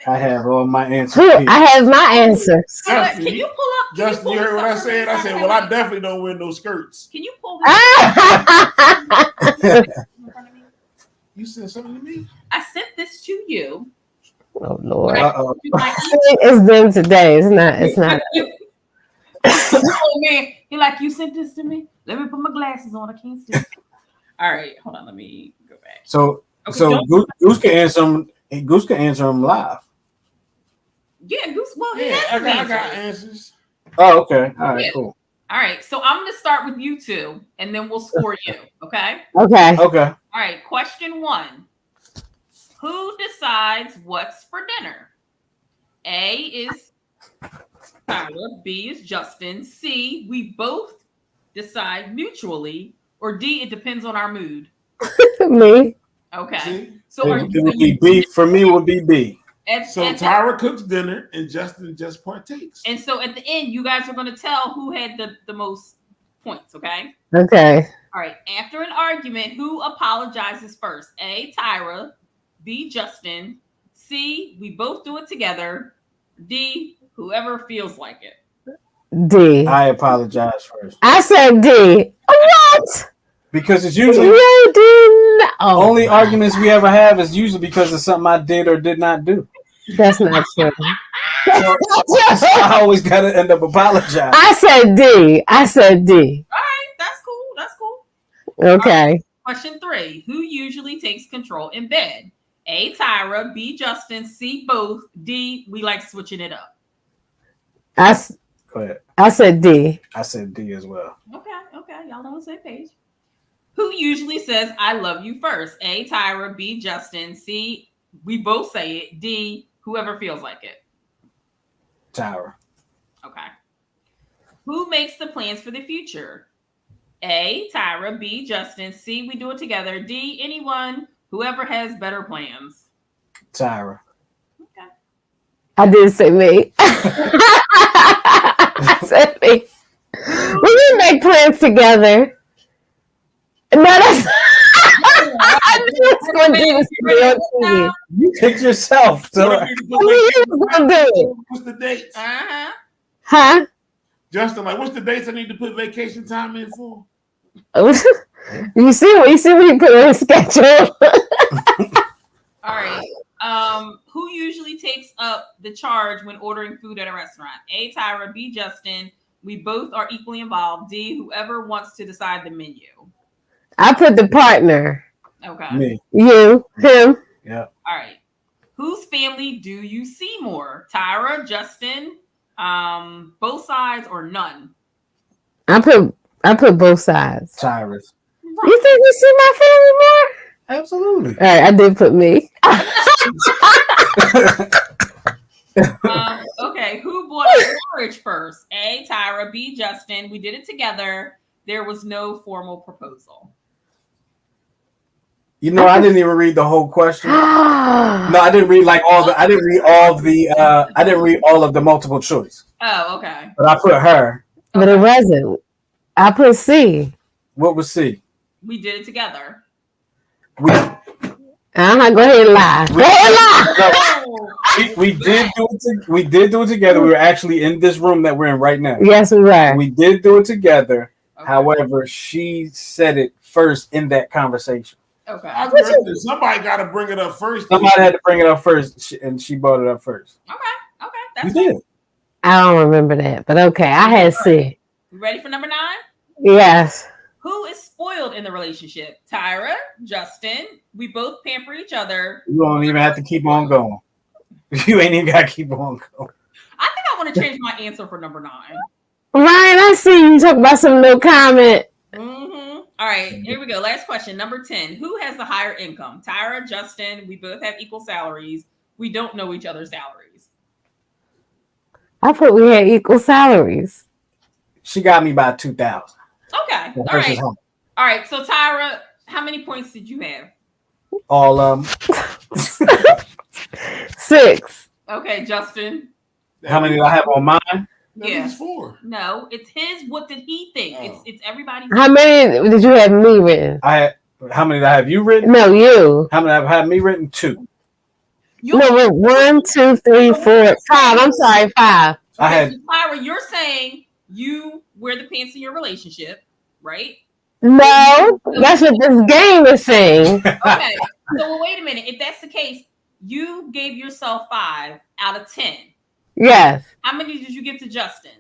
I have all my answers. I have my answers. Can you pull up? Justin, you heard what I said? I said, well, I definitely don't wear no skirts. Can you pull this up? You said something to me? I sent this to you. Oh Lord. Uh-oh. It's them today. It's not. Oh man, he like, you sent this to me? Let me put my glasses on. I can't see. All right, hold on. Let me go back. So Okay, Goose can answer them. Goose can answer them live. yeah, Goose. Well, he Yeah, has I his got answers. answers. Oh, okay. All right, Yeah. cool. All right, so I'm gonna start with you two, and then we'll score you. Okay. Okay. Okay. All right. Question 1: who decides what's for dinner? A is Tyler. B is Justin. C, we both decide mutually. Or D, it depends on our mood. Me. Okay. See? So are It would be B. For me, would be B. So Tyra cooks dinner and Justin just partakes. And so at the end, you guys are going to tell who had the most points, okay? Okay. All right. After an argument, who apologizes first? A, Tyra. B, Justin. C, we both do it together. D, whoever feels like it. D. I apologize first I said D. What? because it's usually You didn't. Oh, only arguments we ever have is usually because of something I did or did not do. that's not true. So I always got to end up apologizing. I said D. I said D. All right. That's cool. That's cool. Okay. Question 3. Who usually takes control in bed? A, Tyra. B, Justin. C, both. D, we like switching it up. Go ahead. I said D. I said D as well. Okay. Y'all on the same page. Who usually says I love you first? A, Tyra. B, Justin. C, we both say it. D, whoever feels like it. Tower. Okay. Who makes the plans for the future? A, Tyra. B, Justin. C, we do it together. D, anyone, whoever has better plans. Tyra. Okay. I did say me. I said me. We didn't make plans together. No, that's. I knew it was going to do this to me on TV. You picked yourself. So I knew you was going to do it. What's the dates? Uh-huh. Huh? Justin, like, what's the dates I need to put vacation time in for? You see what you put in the schedule. All right. Who usually takes up the charge when ordering food at a restaurant? A, Tyra. B, Justin. We both are equally involved. D, whoever wants to decide the menu. I put the partner. Okay. me. You, him. Yeah. All right. Whose family do you see more? Tyra, Justin, both sides, or none? I put both sides. Tyra's. You think you see my family more? Absolutely. All right, I did put me. Okay. Who bought a marriage first? A, Tyra. B, Justin. We did it together. There was no formal proposal. You know, I didn't even read the whole question. No, I didn't read I didn't read all of the multiple choice. Oh, okay. But I put her. But it wasn't. I put C. What was C? We did it together. We Go ahead and lie. Go ahead and lie. we did do it together. We were actually in this room that we're in right now. Yes, we were. We did do it together. Okay. However, she said it first in that conversation. Okay. I agree with this. Somebody got to bring it up first. Somebody had to bring it up first, and she brought it up first. Okay. You That's did. I don't remember that, but okay. I had C. You ready for number 9? Yes. Who is spoiled in the relationship? Tyra, Justin. We both pamper each other. You don't even have to keep on going. You ain't even got to keep on going. I think I want to change my answer for number 9. Ryan, I see you talk about some no comment. Mm-hmm. All right, here we go. Last question, number 10. Who has the higher income? Tyra, Justin. We both have equal salaries. We don't know each other's salaries. I thought we had equal salaries. She got me by 2,000. Okay. All right. All right. So Tyra, how many points did you have? All 6. Okay, Justin. How many did I have on mine? Yeah. It's 4. No, it's his. What did he think? Oh. It's everybody's. How many did you have me written? I had. How many did I have you written? No, you. How many have I had me written? 2. No, 1, 2, 3, 4, 5. I'm sorry, 5. I had Tyra, you're saying you wear the pants in your relationship, right? No, that's what this game is saying. Okay. So well, wait a minute. If that's the case, you gave yourself 5 out of 10. Yes. How many did you give to Justin?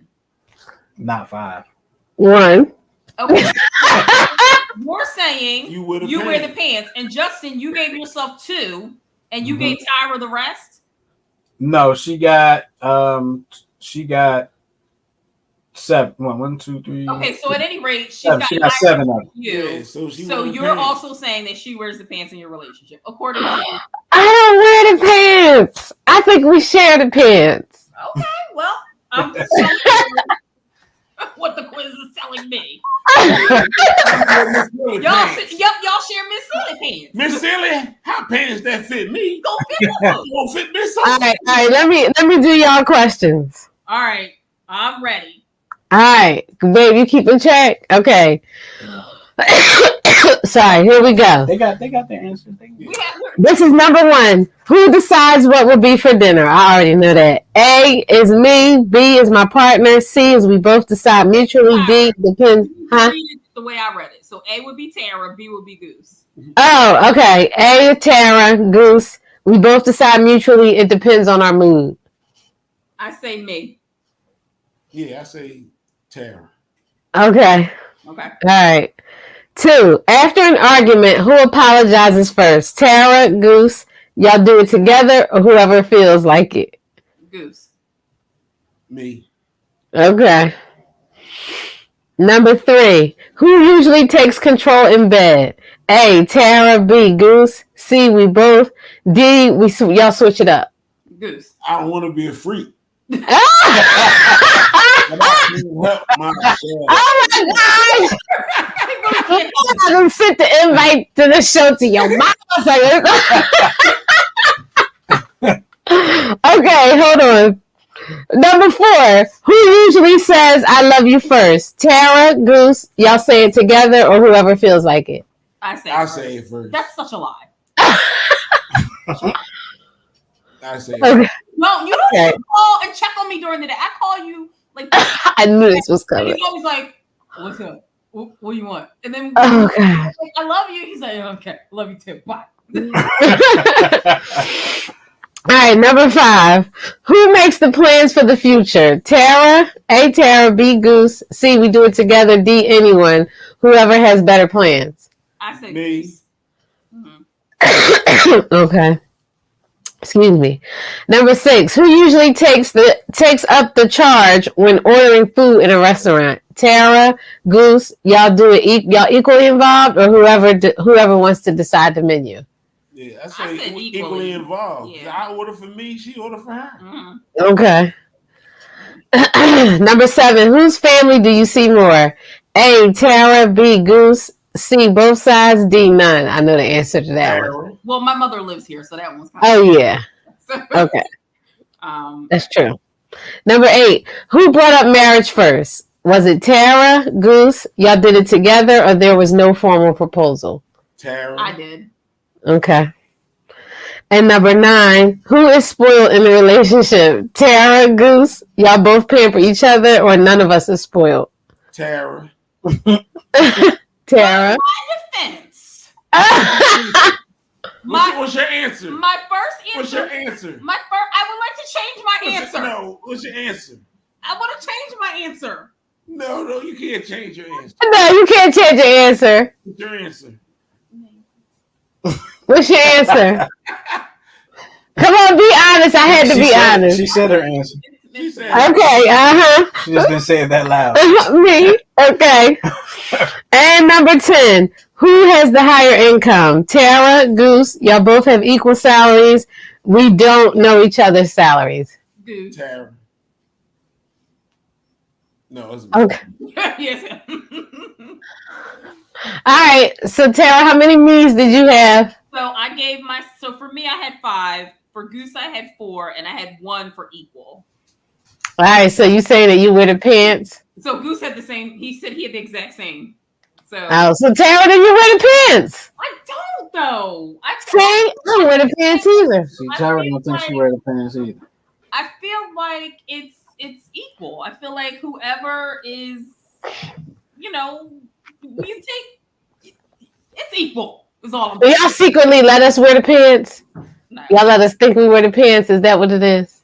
not 5. 1. Okay. You're saying You wear the wear the pants. pants, and Justin, you gave yourself 2, and you gave Tyra the rest. No, she got 7. 1, 2, 3. Okay, so at any rate, She got 7 of them. you. Yeah, so you're pants. also saying that she wears the pants in your relationship, according to you. I don't wear the pants. I think we share the pants. Okay, well, I'm just telling you what the quiz is telling me. Y'all share Miss Silly pants. Miss Silly, how pants that fit me? Go fit them. Won't fit Miss All Silly. right. Let me do y'all questions. All right, I'm ready. All right, babe, you keep in check. Okay. Sorry. Here we go. They got their answers. This is number 1. Who decides what will be for dinner? I already know that. A is me. B is my partner. C is we both decide mutually. D depends. Huh? Read it the way I read it. So A would be Tara, B would be Goose. Oh, okay. A is Tara, Goose. We both decide mutually. It depends on our mood. I say me. Yeah, I say Tara. Okay. Okay. All right. 2. After an argument, who apologizes first? Tara, Goose. Y'all do it together, or whoever feels like it. Goose. Me. Okay. Number 3. Who usually takes control in bed? A, Tara. B, Goose. C, we both. D, y'all switch it up. Goose. I don't want to be a freak. Oh But I can help myself. my gosh! I done sent the invite to the show to your mom. Okay, hold on. Number 4. Who usually says I love you first? Tara, Goose, y'all say it together, or whoever feels like it. I say it first. That's such a lie. I say it Okay. first. No, you don't even call and check on me during the day. I call you like I knew this was and coming. he's always like, "What's up? What do you want?" And then Oh, God. like, I love you. He's like, "Okay, love you too. Bye." All right, number 5. Who makes the plans for the future? Tara, A, Tara, B, Goose, C, we do it together, D, anyone, whoever has better plans. I say Me. Goose. Mhm. Okay. Excuse me. Number 6. Who usually takes up the charge when ordering food in a restaurant? Tara, Goose, y'all do it. Y'all equally involved, or whoever wants to decide the menu. Yeah, I I say said equally equally. involved. Yeah. I order for me, she order for her. Mhm. Okay. Number 7. Whose family do you see more? A, Tara. B, Goose. C, both sides. D, none. I know the answer to that one. Tara. Well, my mother lives here, so that one's kind Oh, yeah. Okay. That's true. Number 8. Who brought up marriage first? Was it Tara, Goose? Y'all did it together, or there was no formal proposal? Tara. I did. Okay. And number 9. Who is spoiled in the relationship? Tara, Goose? Y'all both pamper each other, or none of us is spoiled? Tara. Tara. Defense. What's your answer? My first answer. What's your answer? I would like to change my answer. No, what's your answer? I want to change my answer. No, you can't change your answer. No, you can't change your answer. What's your answer? What's your answer? Come on, be honest. I had to be honest. She said her answer. She said, Okay, She just didn't say it that loud. Me. Okay. And number 10. Who has the higher income? Tara, Goose, y'all both have equal salaries. We don't know each other's salaries. Goose. Tara. No, it's me. Okay. Yes. All right. So, Tara, how many me's did you have? So for me, I had 5. For Goose, I had 4, and I had 1 for equal. All right. So, you saying that you wear the pants? So Goose had the same. He said he had the exact same. So Tara, then you wear the pants. I don't though. I don't wear the pants either. See, Tara don't think she wear the pants either. I feel like it's equal. I feel like whoever is, you know, it's equal. Is all I'm saying. Y'all secretly let us wear the pants. No. Y'all let us think we wear the pants. Is that what it is?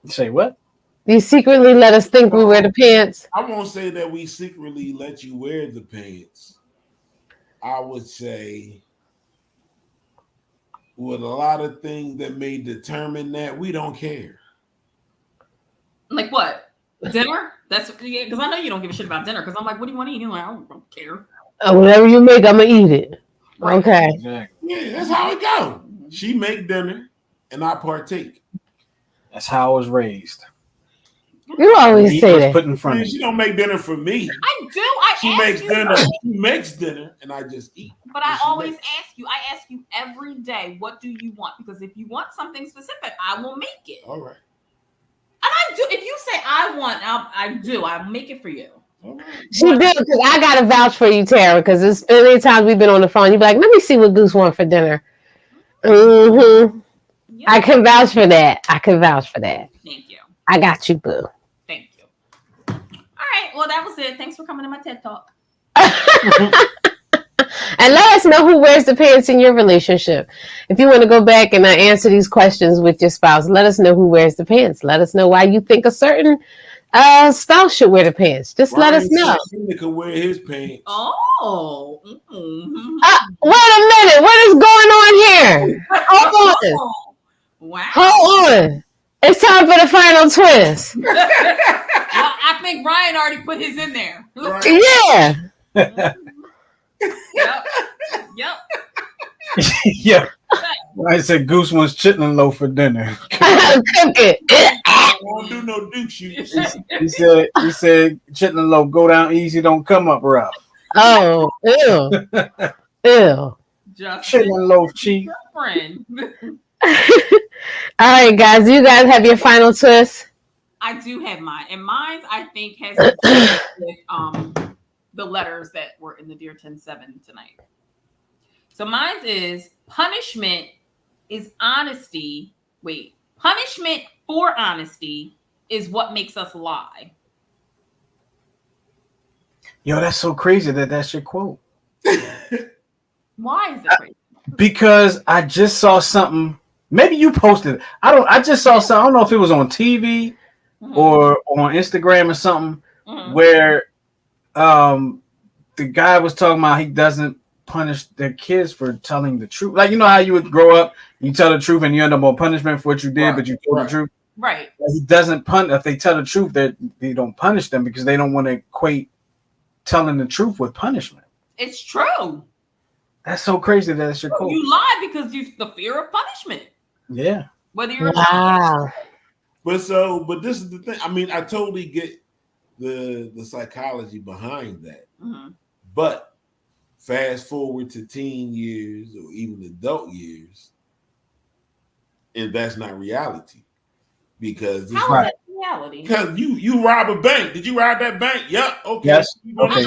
Say what? You secretly let us think we wear the pants. I won't say that we secretly let you wear the pants. I would say with a lot of things that may determine that, we don't care. Like what? Dinner? That's because I know you don't give a shit about dinner. Because I'm like, what do you want to eat? You're like, I don't care. Whatever you make, I'm gonna eat it. Right. Okay. Exactly. Yeah, that's how it goes. She make dinner and I partake. That's how I was raised. You always Eat say what's that. put in front of She you. don't make dinner for me. I do. She makes dinner. She makes dinner, and I just eat. But I always ask you. I ask you every day, what do you want? Because if you want something specific, I will make it. All right. And I do. If you say I want, I do. I'll make it for you. All right. She do, because I gotta vouch for you, Tara, because there's many times we've been on the phone. You be like, let me see what Goose wants for dinner. Mm-hmm. Yeah. I can vouch for that. Thank you. I got you, boo. Thank you. All right. Well, that was it. Thanks for coming to my TED Talk. And let us know who wears the pants in your relationship. If you want to go back and answer these questions with your spouse, let us know who wears the pants. Let us know why you think a certain spouse should wear the pants. Just let us know. He could wear his pants. Oh. Mm-hmm. Wait a minute. What is going on here? Hold on. Wow. Hold on. It's time for the final twist. Well, I think Ryan already put his in there. Right. Yeah. Yep. Yeah. I said Goose wants chitlin loaf for dinner. Cook it. I won't do no Duke shoes. He said chitlin loaf go down easy, don't come up rough. Oh, ew. Ew. Just Chitlin loaf cheap. friend. All right, guys. You guys have your final twist? I do have mine. And mine, I think, has to do with the letters that were in the Dear 10-7 tonight. So mine is punishment is honesty. Wait, punishment for honesty is what makes us lie. Yo, that's so crazy that's your quote. Why is it crazy? Because I just saw something. Maybe you posted it. I just saw something. I don't know if it was on TV or on Instagram or something where the guy was talking about he doesn't punish their kids for telling the truth. Like, you know how you would grow up, you tell the truth and you end up on punishment for what you did, but you told the truth. Right. He doesn't punish. If they tell the truth, that they don't punish them because they don't want to equate telling the truth with punishment. It's true. That's so crazy that it's your quote. You lie because you the fear of punishment. Yeah. Whether you're Wow. But this is the thing. I mean, I totally get the psychology behind that. Mm-hmm. But fast forward to teen years or even adult years, and that's not reality. Because how is that reality? Because you rob a bank. Did you rob that bank? Yep. Okay. Yes. Okay.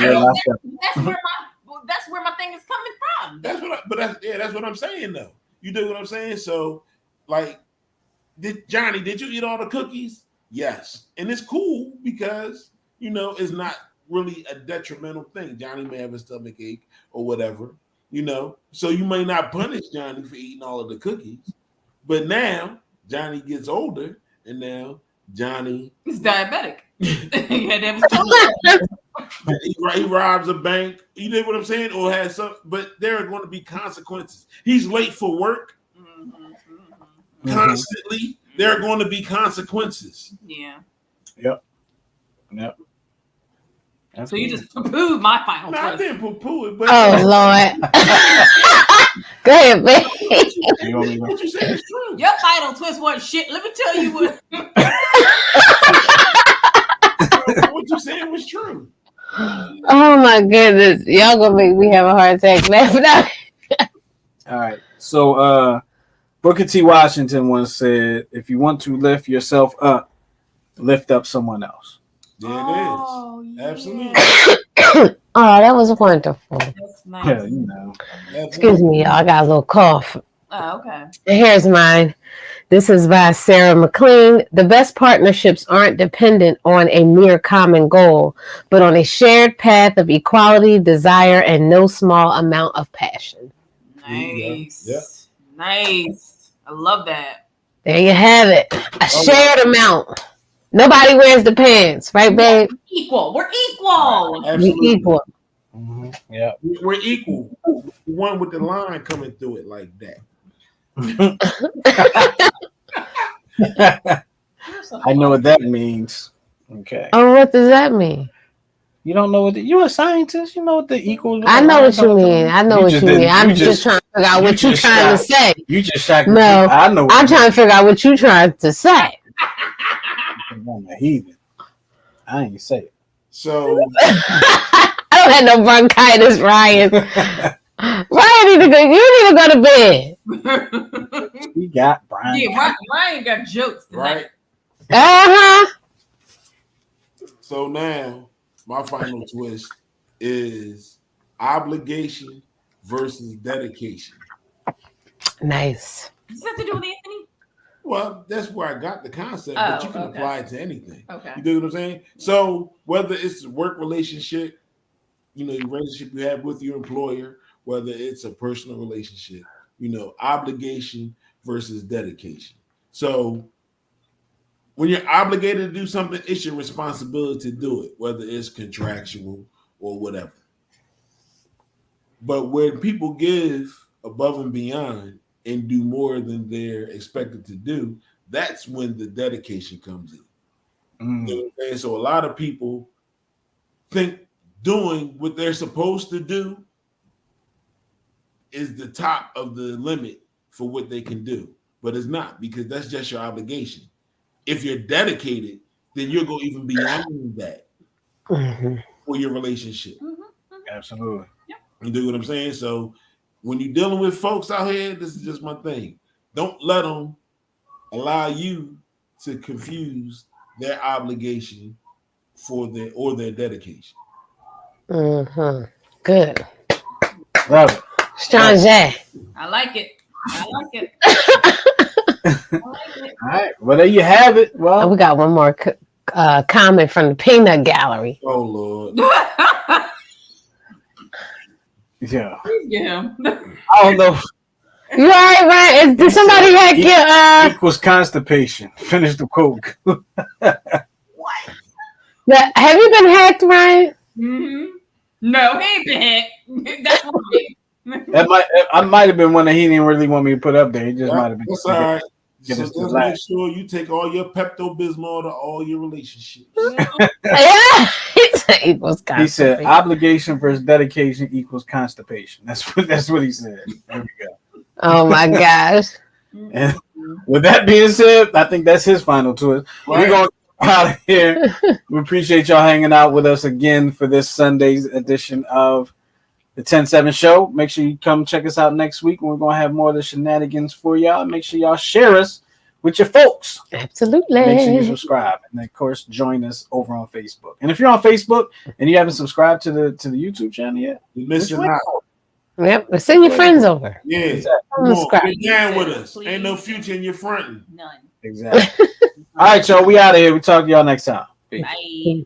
That's where my thing is coming from. That's what I'm saying though. You do what I'm saying? So, like, did you eat all the cookies? Yes. And it's cool because, it's not really a detrimental thing. Johnny may have a stomach ache or whatever, So you may not punish Johnny for eating all of the cookies. But now Johnny gets older and now Johnny is diabetic. he robs a bank. You know what I'm saying? Or has some, but there are going to be consequences. He's late for work constantly. There are going to be consequences. Yeah. Yep. So you just poo-pooed my final twist. I didn't poo-poo it, but Lord. Go ahead, babe. What you said is true. Your final twist wasn't shit. Let me tell you what. What you said was true. Oh my goodness. Y'all gonna make me have a heart attack laughing out. All right. So Booker T. Washington once said, if you want to lift yourself up, lift up someone else. There it is. Yeah. Absolutely. Oh, that was wonderful. That's nice. Yeah, you know. Excuse me, y'all. I got a little cough. Oh, okay. And here's mine. This is by Sarah McLean. The best partnerships aren't dependent on a mere common goal, but on a shared path of equality, desire, and no small amount of passion. Nice. Yeah. Nice. I love that. There you have it. A shared amount. Nobody wears the pants, right, babe? Equal. We're equal. We Absolutely. equal. Mm-hmm. Yeah. We're equal. The one with the line coming through it like that. I know what that means. Okay. Oh, what does that mean? You don't know what you're a scientist. You know what the equal. I know what you mean. I know what you mean. didn't- I'm just trying to figure out what you're trying to say. You just shocked me. No, I know. I'm trying to figure out what you're trying to say. I'm a heathen. I ain't say it. So I don't have no bronchitis, Ryan. Ryan need to go. You need to go to bed. We got Brian. Yeah, Ryan got jokes tonight. right. Uh-huh. So now my final twist is obligation versus dedication. Nice. Does that have to do with Anthony? Well, that's where I got the concept, but you can okay. apply it to anything. Okay. You do what I'm saying? So whether it's a work relationship, your relationship you have with your employer, whether it's a personal relationship, obligation versus dedication. So when you're obligated to do something, it's your responsibility to do it, whether it's contractual or whatever. But when people give above and beyond and do more than they're expected to do, that's when the dedication comes in. Mm. You know what I'm saying? So a lot of people think doing what they're supposed to do is the top of the limit for what they can do, but it's not, because that's just your obligation. If you're dedicated, then you'll go even beyond that for your relationship. Absolutely. You do what I'm saying? So when you're dealing with folks out here, this is just my thing. Don't let them allow you to confuse their obligation for their dedication. Good. Love it. Strange. I like it. I like it. All right. Well, there you have it. Well, We got one more comment from the Peanut Gallery. Oh Lord. yeah. Yeah. I don't know. You all right, Ryan? Did somebody hack your Equals constipation. Finish the quote. Have you been hacked, Ryan? Mm-hmm. No, he ain't been hit. That's what I might have been one that he didn't really want me to put up there. He just might have been. That's all right. Get So us to just laugh. make sure you take all your Pepto-Bismol to all your relationships. Yeah. Equals He said constipation. obligation versus dedication equals constipation. That's what he said. There we go. Oh my gosh. And with that being said, I think that's his final twist. We're going out of here. We appreciate y'all hanging out with us again for this Sunday's edition of the 10-7 show. Make sure you come check us out next week. We're going to have more of the shenanigans for y'all. Make sure y'all share us with your folks. Absolutely. Make sure you subscribe, and of course join us over on Facebook. And if you're on Facebook and you haven't subscribed to the YouTube channel yet, You're missing out. Yep. Send your friends over. Yeah. Exactly. Come on, Subscribe. get down with us. Please. Ain't no future in your fronting. None. Exactly. All right, y'all. We out of here. We talk to y'all next time. Peace. Bye.